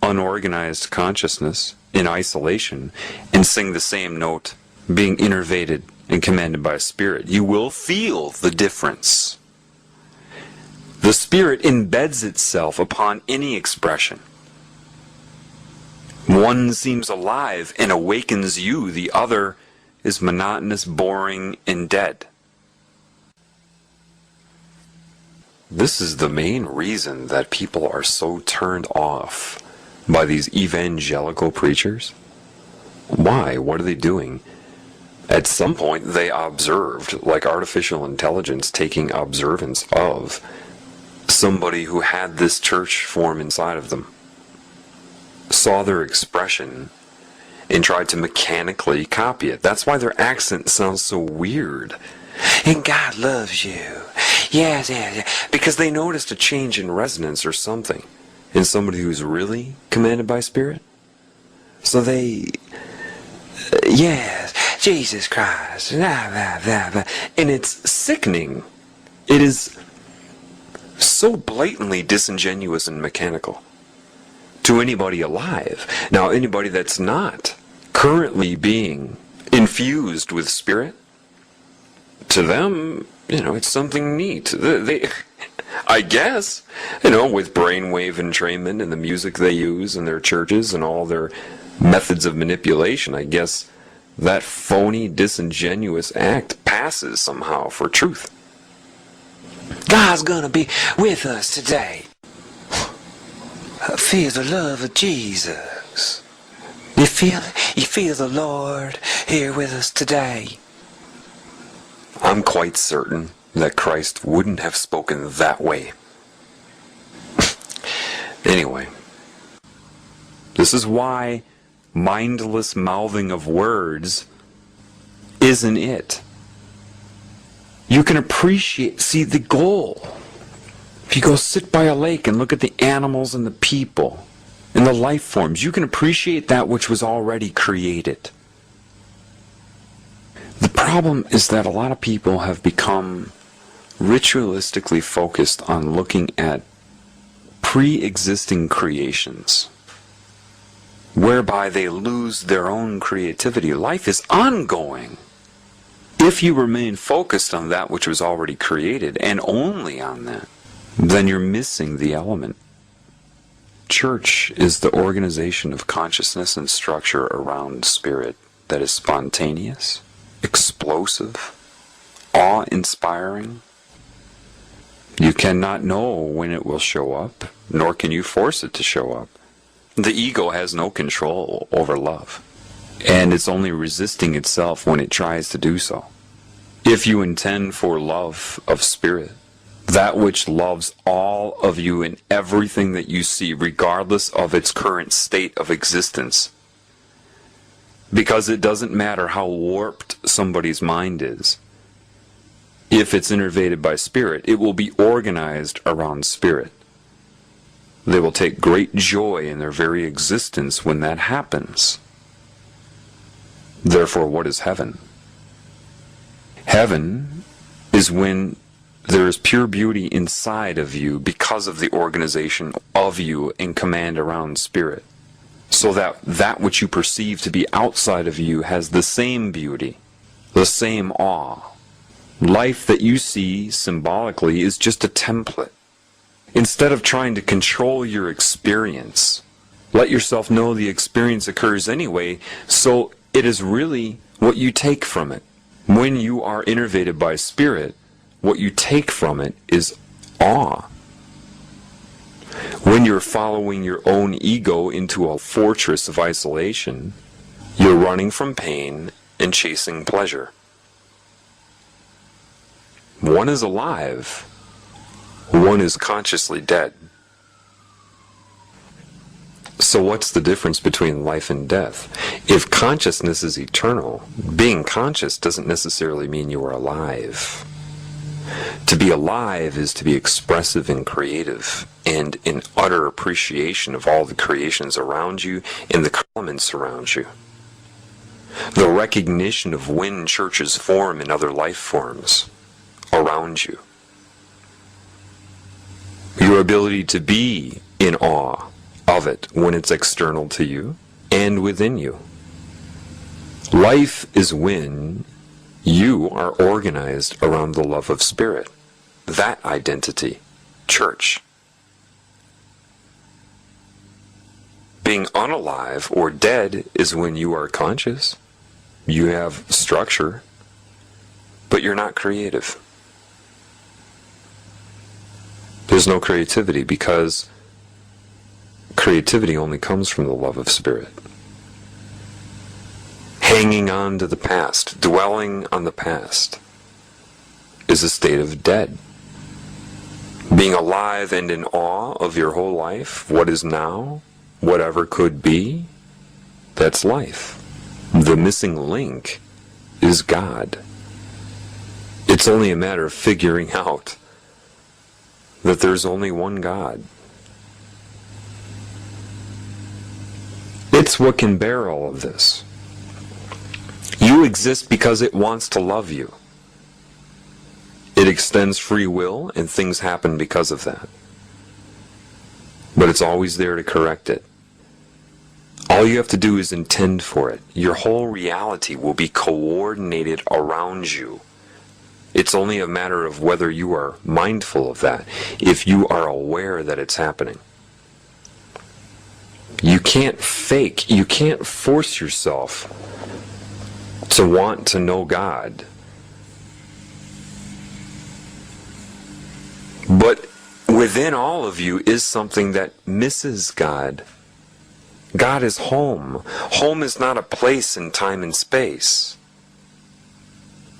unorganized consciousness in isolation and sing the same note being innervated and commanded by a spirit. You will feel the difference. The spirit embeds itself upon any expression. One seems alive and awakens you. The other is monotonous, boring, and dead. This is the main reason that people are so turned off by these evangelical preachers. Why? What are they doing? At some point they observed, like artificial intelligence taking observance of somebody who had this church form inside of them, saw their expression, and tried to mechanically copy it. That's why their accent sounds so weird. And God loves you. Yes, yes, yes. Because they noticed a change in resonance or something in somebody who's really commanded by spirit. So they, yes, Jesus Christ, blah, blah, blah, blah. And it's sickening. It is so blatantly disingenuous and mechanical to anybody alive. Now, anybody that's not currently being infused with spirit, to them, it's something neat. They I guess, with brainwave entrainment and the music they use in their churches and all their methods of manipulation, I guess that phony, disingenuous act passes somehow for truth. God's gonna be with us today. Feel the love of Jesus. You feel it? You feel the Lord here with us today. I'm quite certain that Christ wouldn't have spoken that way. Anyway, this is why mindless mouthing of words isn't it. You can appreciate, see the goal. If you go sit by a lake and look at the animals and the people and the life forms, you can appreciate that which was already created. The problem is that a lot of people have become ritualistically focused on looking at pre-existing creations, whereby they lose their own creativity. Life is ongoing. If you remain focused on that which was already created, and only on that, then you're missing the element. Church is the organization of consciousness and structure around spirit that is spontaneous, explosive, awe-inspiring. You cannot know when it will show up, nor can you force it to show up. The ego has no control over love, and it's only resisting itself when it tries to do so. If you intend for love of spirit, that which loves all of you in everything that you see, regardless of its current state of existence, because it doesn't matter how warped somebody's mind is, if it's innervated by spirit, it will be organized around spirit. They will take great joy in their very existence when that happens. Therefore, what is heaven? Heaven is when there is pure beauty inside of you because of the organization of you in command around spirit, so that that which you perceive to be outside of you has the same beauty, the same awe. Life that you see symbolically is just a template. Instead of trying to control your experience, let yourself know the experience occurs anyway, so it is really what you take from it. When you are innervated by spirit, what you take from it is awe. When you're following your own ego into a fortress of isolation, you're running from pain and chasing pleasure. One is alive, one is consciously dead. So what's the difference between life and death? If consciousness is eternal, being conscious doesn't necessarily mean you are alive. To be alive is to be expressive and creative, and in utter appreciation of all the creations around you and the elements around you. The recognition of when churches form and other life forms around you. Your ability to be in awe of it when it's external to you and within you. Life is when you are organized around the love of spirit. That identity, church. Being unalive or dead is when you are conscious. You have structure, but you're not creative. There's no creativity because creativity only comes from the love of spirit. Hanging on to the past, dwelling on the past, is a state of dead. Being alive and in awe of your whole life, what is now, whatever could be, that's life. The missing link is God. It's only a matter of figuring out that there's only one God. It's what can bear all of this. You exist because it wants to love you. It extends free will, and things happen because of that. But it's always there to correct it. All you have to do is intend for it. Your whole reality will be coordinated around you. It's only a matter of whether you are mindful of that, if you are aware that it's happening. You can't fake, you can't force yourself to want to know God. But within all of you is something that misses God. God is home. Home is not a place in time and space.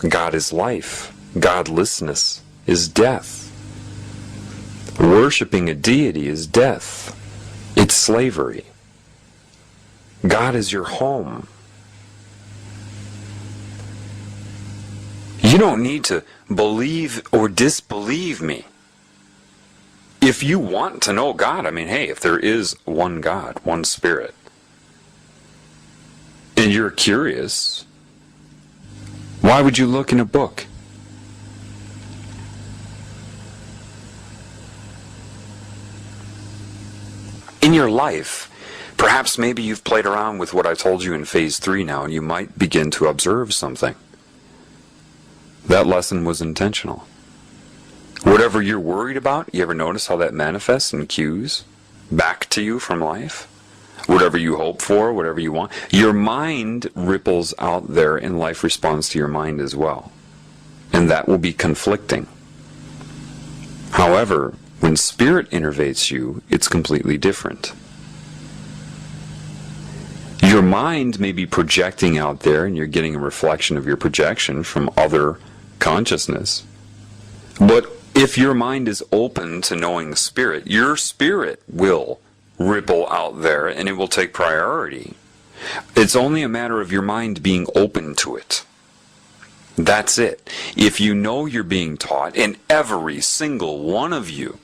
God is life. Godlessness is death. Worshipping a deity is death. It's slavery. God is your home. You don't need to believe or disbelieve me. If you want to know God, I mean, hey, if there is one God, one Spirit, and you're curious, why would you look in a book? In your life, perhaps maybe you've played around with what I told you in phase 3 now, and you might begin to observe something. That lesson was intentional. Whatever you're worried about, you ever notice how that manifests in cues back to you from life? Whatever you hope for, whatever you want, your mind ripples out there, and life responds to your mind as well. And that will be conflicting. However, when spirit innervates you, it's completely different. Your mind may be projecting out there, and you're getting a reflection of your projection from other consciousness. But if your mind is open to knowing spirit, your spirit will ripple out there, and it will take priority. It's only a matter of your mind being open to it. That's it. If you know you're being taught, and every single one of you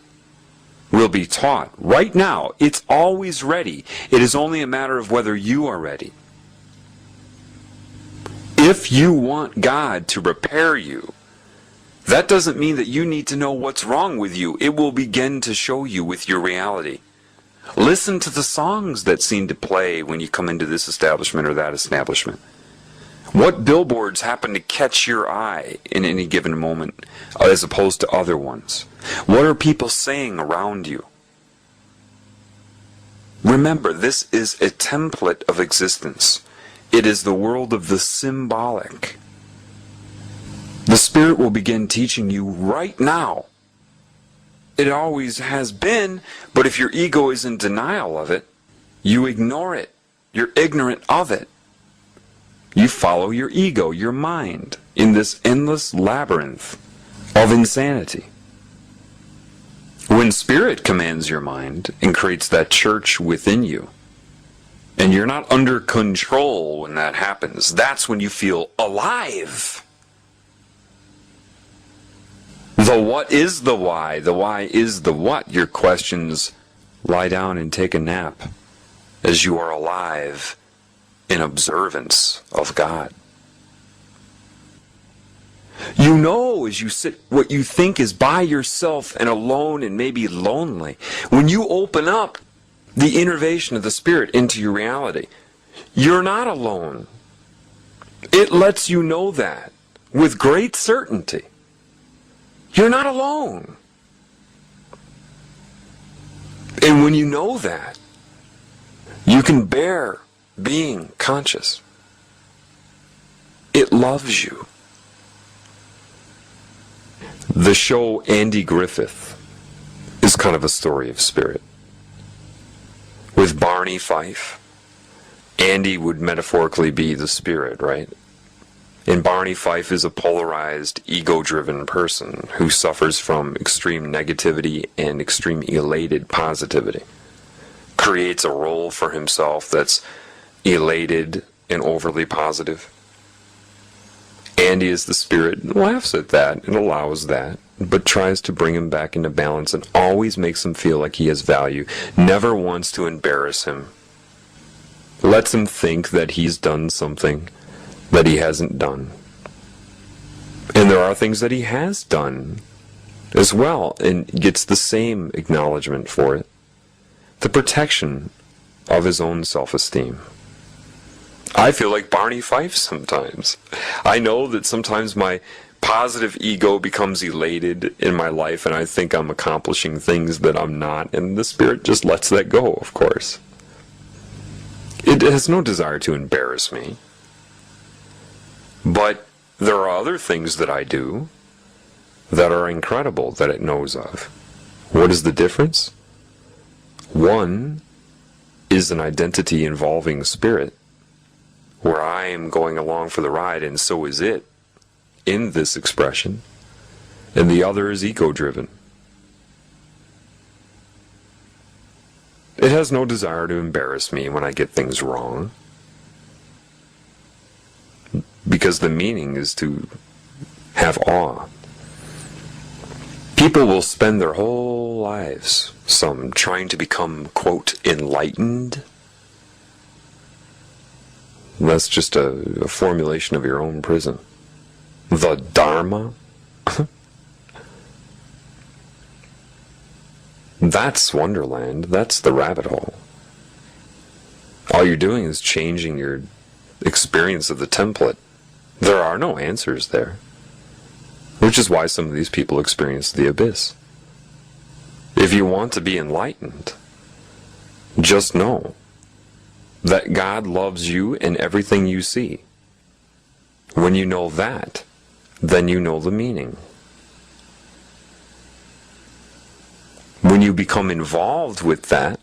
will be taught right now, it's always ready. It is only a matter of whether you are ready. If you want God to repair you, that doesn't mean that you need to know what's wrong with you. It will begin to show you with your reality. Listen to the songs that seem to play when you come into this establishment or that establishment. What billboards happen to catch your eye in any given moment as opposed to other ones? What are people saying around you? Remember, this is a template of existence. It is the world of the symbolic. The Spirit will begin teaching you right now. It always has been, but if your ego is in denial of it, you ignore it. You're ignorant of it. You follow your ego, your mind, in this endless labyrinth of insanity. When Spirit commands your mind and creates that church within you, and you're not under control when that happens, that's when you feel alive. The what is the why is the what. Your questions lie down and take a nap as you are alive in observance of God. You know as you sit what you think is by yourself and alone and maybe lonely. When you open up the innervation of the Spirit into your reality, you're not alone. It lets you know that with great certainty. You're not alone. And when you know that, you can bear being conscious. It loves you. The show Andy Griffith is kind of a story of spirit. With Barney Fife, Andy would metaphorically be the spirit, right? And Barney Fife is a polarized, ego-driven person who suffers from extreme negativity and extreme elated positivity. Creates a role for himself that's elated and overly positive. Andy is the spirit and laughs at that and allows that, but tries to bring him back into balance and always makes him feel like he has value. Never wants to embarrass him. Lets him think that he's done something that he hasn't done. And there are things that he has done as well, and gets the same acknowledgement for it. The protection of his own self-esteem. I feel like Barney Fife sometimes. I know that sometimes my positive ego becomes elated in my life, and I think I'm accomplishing things that I'm not, and the Spirit just lets that go, of course. It has no desire to embarrass me. But there are other things that I do that are incredible that it knows of. What is the difference? One is an identity involving spirit, where I am going along for the ride and so is it in this expression, and the other is ego-driven. It has no desire to embarrass me when I get things wrong, because the meaning is to have awe. People will spend their whole lives, some trying to become, quote, enlightened. That's just a formulation of your own prison. The Dharma. That's Wonderland. That's the rabbit hole. All you're doing is changing your experience of the template. There are no answers there. Which is why some of these people experience the abyss. If you want to be enlightened, just know that God loves you in everything you see. When you know that, then you know the meaning. When you become involved with that,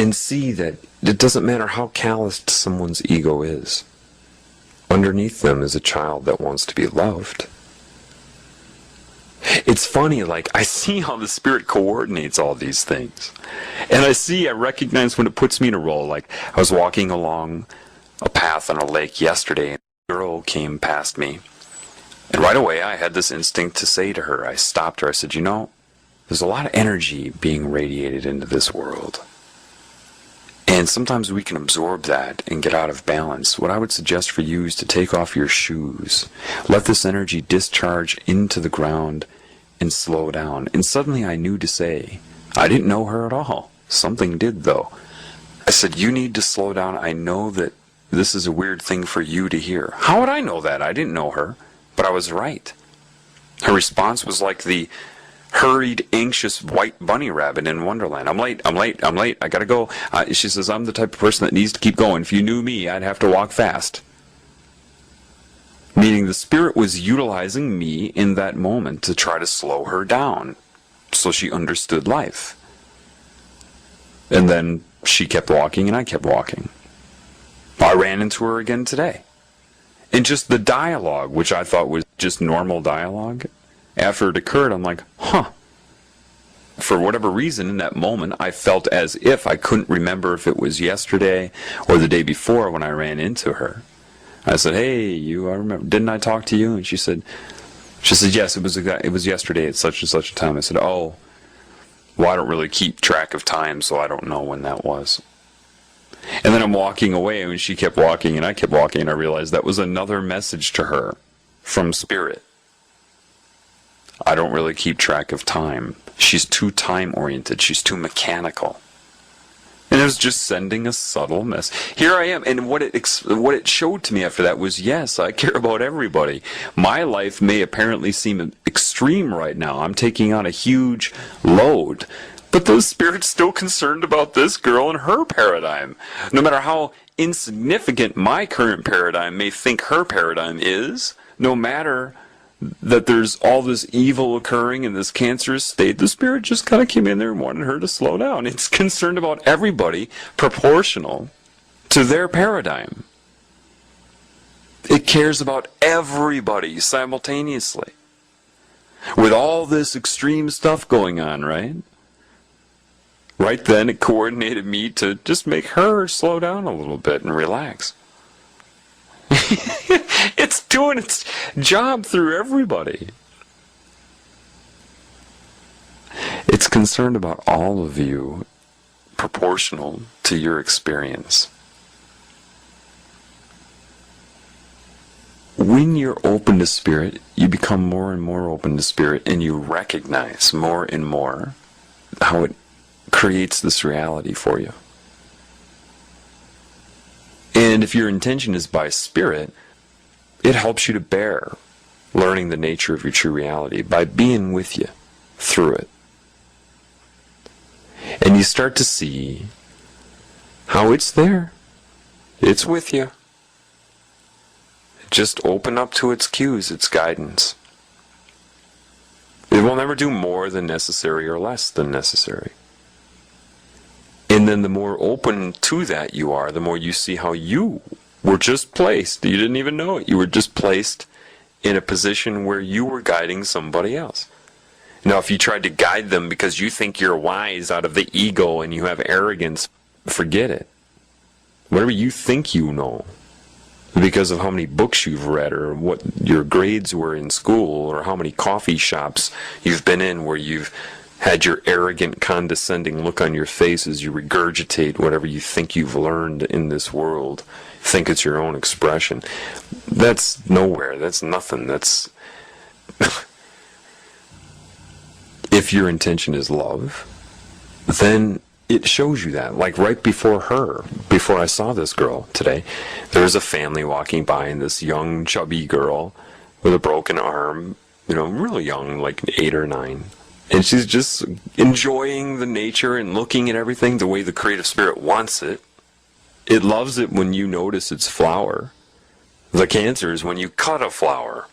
and see that it doesn't matter how calloused someone's ego is. Underneath them is a child that wants to be loved. It's funny, like, I see how the Spirit coordinates all these things. And I recognize when it puts me in a role. Like, I was walking along a path on a lake yesterday, and a girl came past me. And right away, I had this instinct to say to her, I stopped her, I said, there's a lot of energy being radiated into this world. And sometimes we can absorb that and get out of balance. What I would suggest for you is to take off your shoes. Let this energy discharge into the ground and slow down. And suddenly I knew to say, I didn't know her at all. Something did, though. I said, you need to slow down. I know that this is a weird thing for you to hear. How would I know that? I didn't know her. But I was right. Her response was like the hurried, anxious white bunny rabbit in Wonderland. I'm late, I gotta go. She says, I'm the type of person that needs to keep going. If you knew me, I'd have to walk fast. Meaning the Spirit was utilizing me in that moment to try to slow her down so she understood life. And then she kept walking and I kept walking. I ran into her again today. And just the dialogue, which I thought was just normal dialogue, after it occurred, I'm like, For whatever reason, in that moment, I felt as if I couldn't remember if it was yesterday or the day before when I ran into her. I said, hey, I remember, didn't I talk to you? And she said, yes, it was yesterday at such and such a time. I said, oh, well, I don't really keep track of time, so I don't know when that was. And then I'm walking away, and she kept walking, and I kept walking, and I realized that was another message to her from Spirit. I don't really keep track of time. She's too time-oriented. She's too mechanical. And it was just sending a subtle mess. Here I am, and what it showed to me after that was, yes, I care about everybody. My life may apparently seem extreme right now. I'm taking on a huge load. But the Spirit's still concerned about this girl and her paradigm. No matter how insignificant my current paradigm may think her paradigm is, no matter that there's all this evil occurring in this cancerous state, the Spirit just kind of came in there and wanted her to slow down. It's concerned about everybody proportional to their paradigm. It cares about everybody simultaneously. With all this extreme stuff going on, right? Right then, it coordinated me to just make her slow down a little bit and relax. It's doing its job through everybody. It's concerned about all of you, proportional to your experience. When you're open to Spirit, you become more and more open to Spirit, and you recognize more and more how it creates this reality for you. And if your intention is by Spirit, it helps you to bear learning the nature of your true reality by being with you through it. And you start to see how it's there. It's with you. Just open up to its cues, its guidance. It will never do more than necessary or less than necessary. And then the more open to that you are, the more you see how you were just placed. You didn't even know it. You were just placed in a position where you were guiding somebody else. Now, if you tried to guide them because you think you're wise out of the ego and you have arrogance, forget it. Whatever you think you know, because of how many books you've read or what your grades were in school or how many coffee shops you've been in where you've had your arrogant, condescending look on your face as you regurgitate whatever you think you've learned in this world, think it's your own expression. That's nowhere. That's nothing. That's... If your intention is love, then it shows you that. Like right before I saw this girl today, there was a family walking by, and this young, chubby girl with a broken arm, really young, like 8 or 9. And she's just enjoying the nature and looking at everything the way the creative spirit wants it. It loves it when you notice its flower. The cancer is when you cut a flower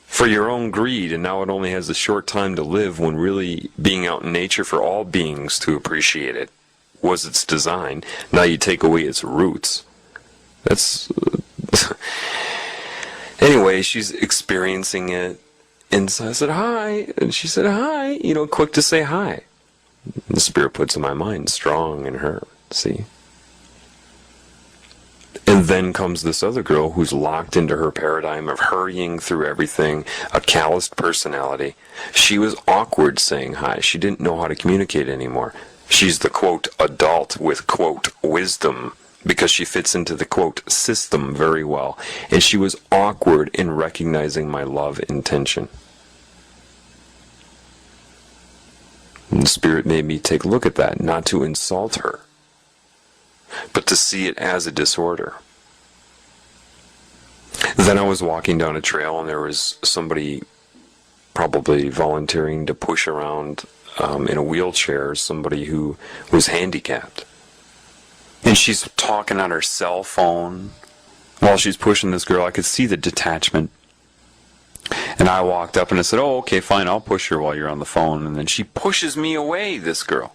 for your own greed, and now it only has a short time to live when really being out in nature for all beings to appreciate it was its design. Now you take away its roots. That's... Anyway, she's experiencing it. And so I said, hi. And she said, hi. You know, quick to say hi. The Spirit puts in my mind, strong in her. See? And then comes this other girl who's locked into her paradigm of hurrying through everything, a calloused personality. She was awkward saying hi. She didn't know how to communicate anymore. She's the, quote, adult with, quote, wisdom, because she fits into the, quote, system very well. And she was awkward in recognizing my love intention. And the Spirit made me take a look at that, not to insult her, but to see it as a disorder. Then I was walking down a trail and there was somebody probably volunteering to push around in a wheelchair somebody who was handicapped. And she's talking on her cell phone while she's pushing this girl. I could see the detachment. And I walked up and I said, oh, okay, fine, I'll push her while you're on the phone. And then she pushes me away, this girl.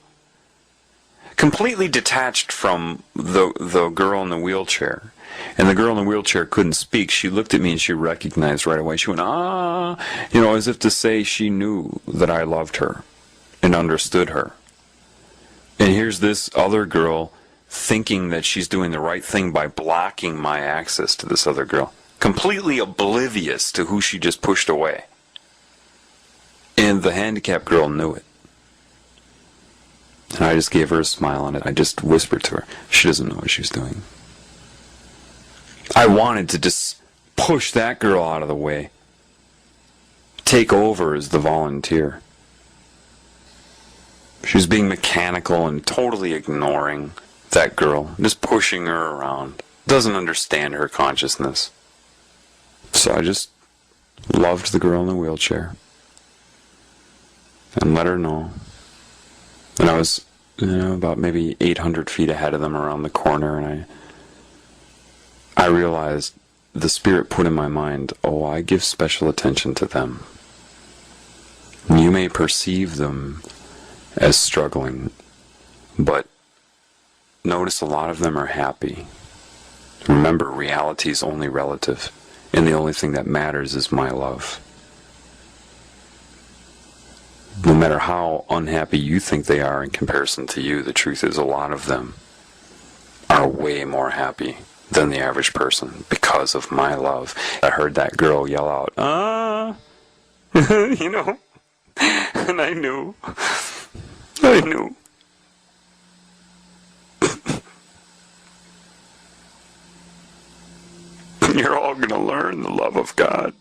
Completely detached from the girl in the wheelchair. And the girl in the wheelchair couldn't speak. She looked at me and she recognized right away. She went, ah, you know, as if to say she knew that I loved her and understood her. And here's this other girl thinking that she's doing the right thing by blocking my access to this other girl. Completely oblivious to who she just pushed away. And the handicapped girl knew it. And I just gave her a smile on it. I just whispered to her. She doesn't know what she's doing. I wanted to just push that girl out of the way. Take over as the volunteer. She was being mechanical and totally ignoring that girl. Just pushing her around. Doesn't understand her consciousness. So I just loved the girl in the wheelchair. And let her know. And I was, about maybe 800 feet ahead of them around the corner, and I realized the Spirit put in my mind, oh, I give special attention to them. You may perceive them as struggling, but notice a lot of them are happy. Remember, reality is only relative, and the only thing that matters is my love. No matter how unhappy you think they are in comparison to you, the truth is a lot of them are way more happy than the average person because of my love. I heard that girl yell out, ah, and I knew. You're all going to learn the love of God.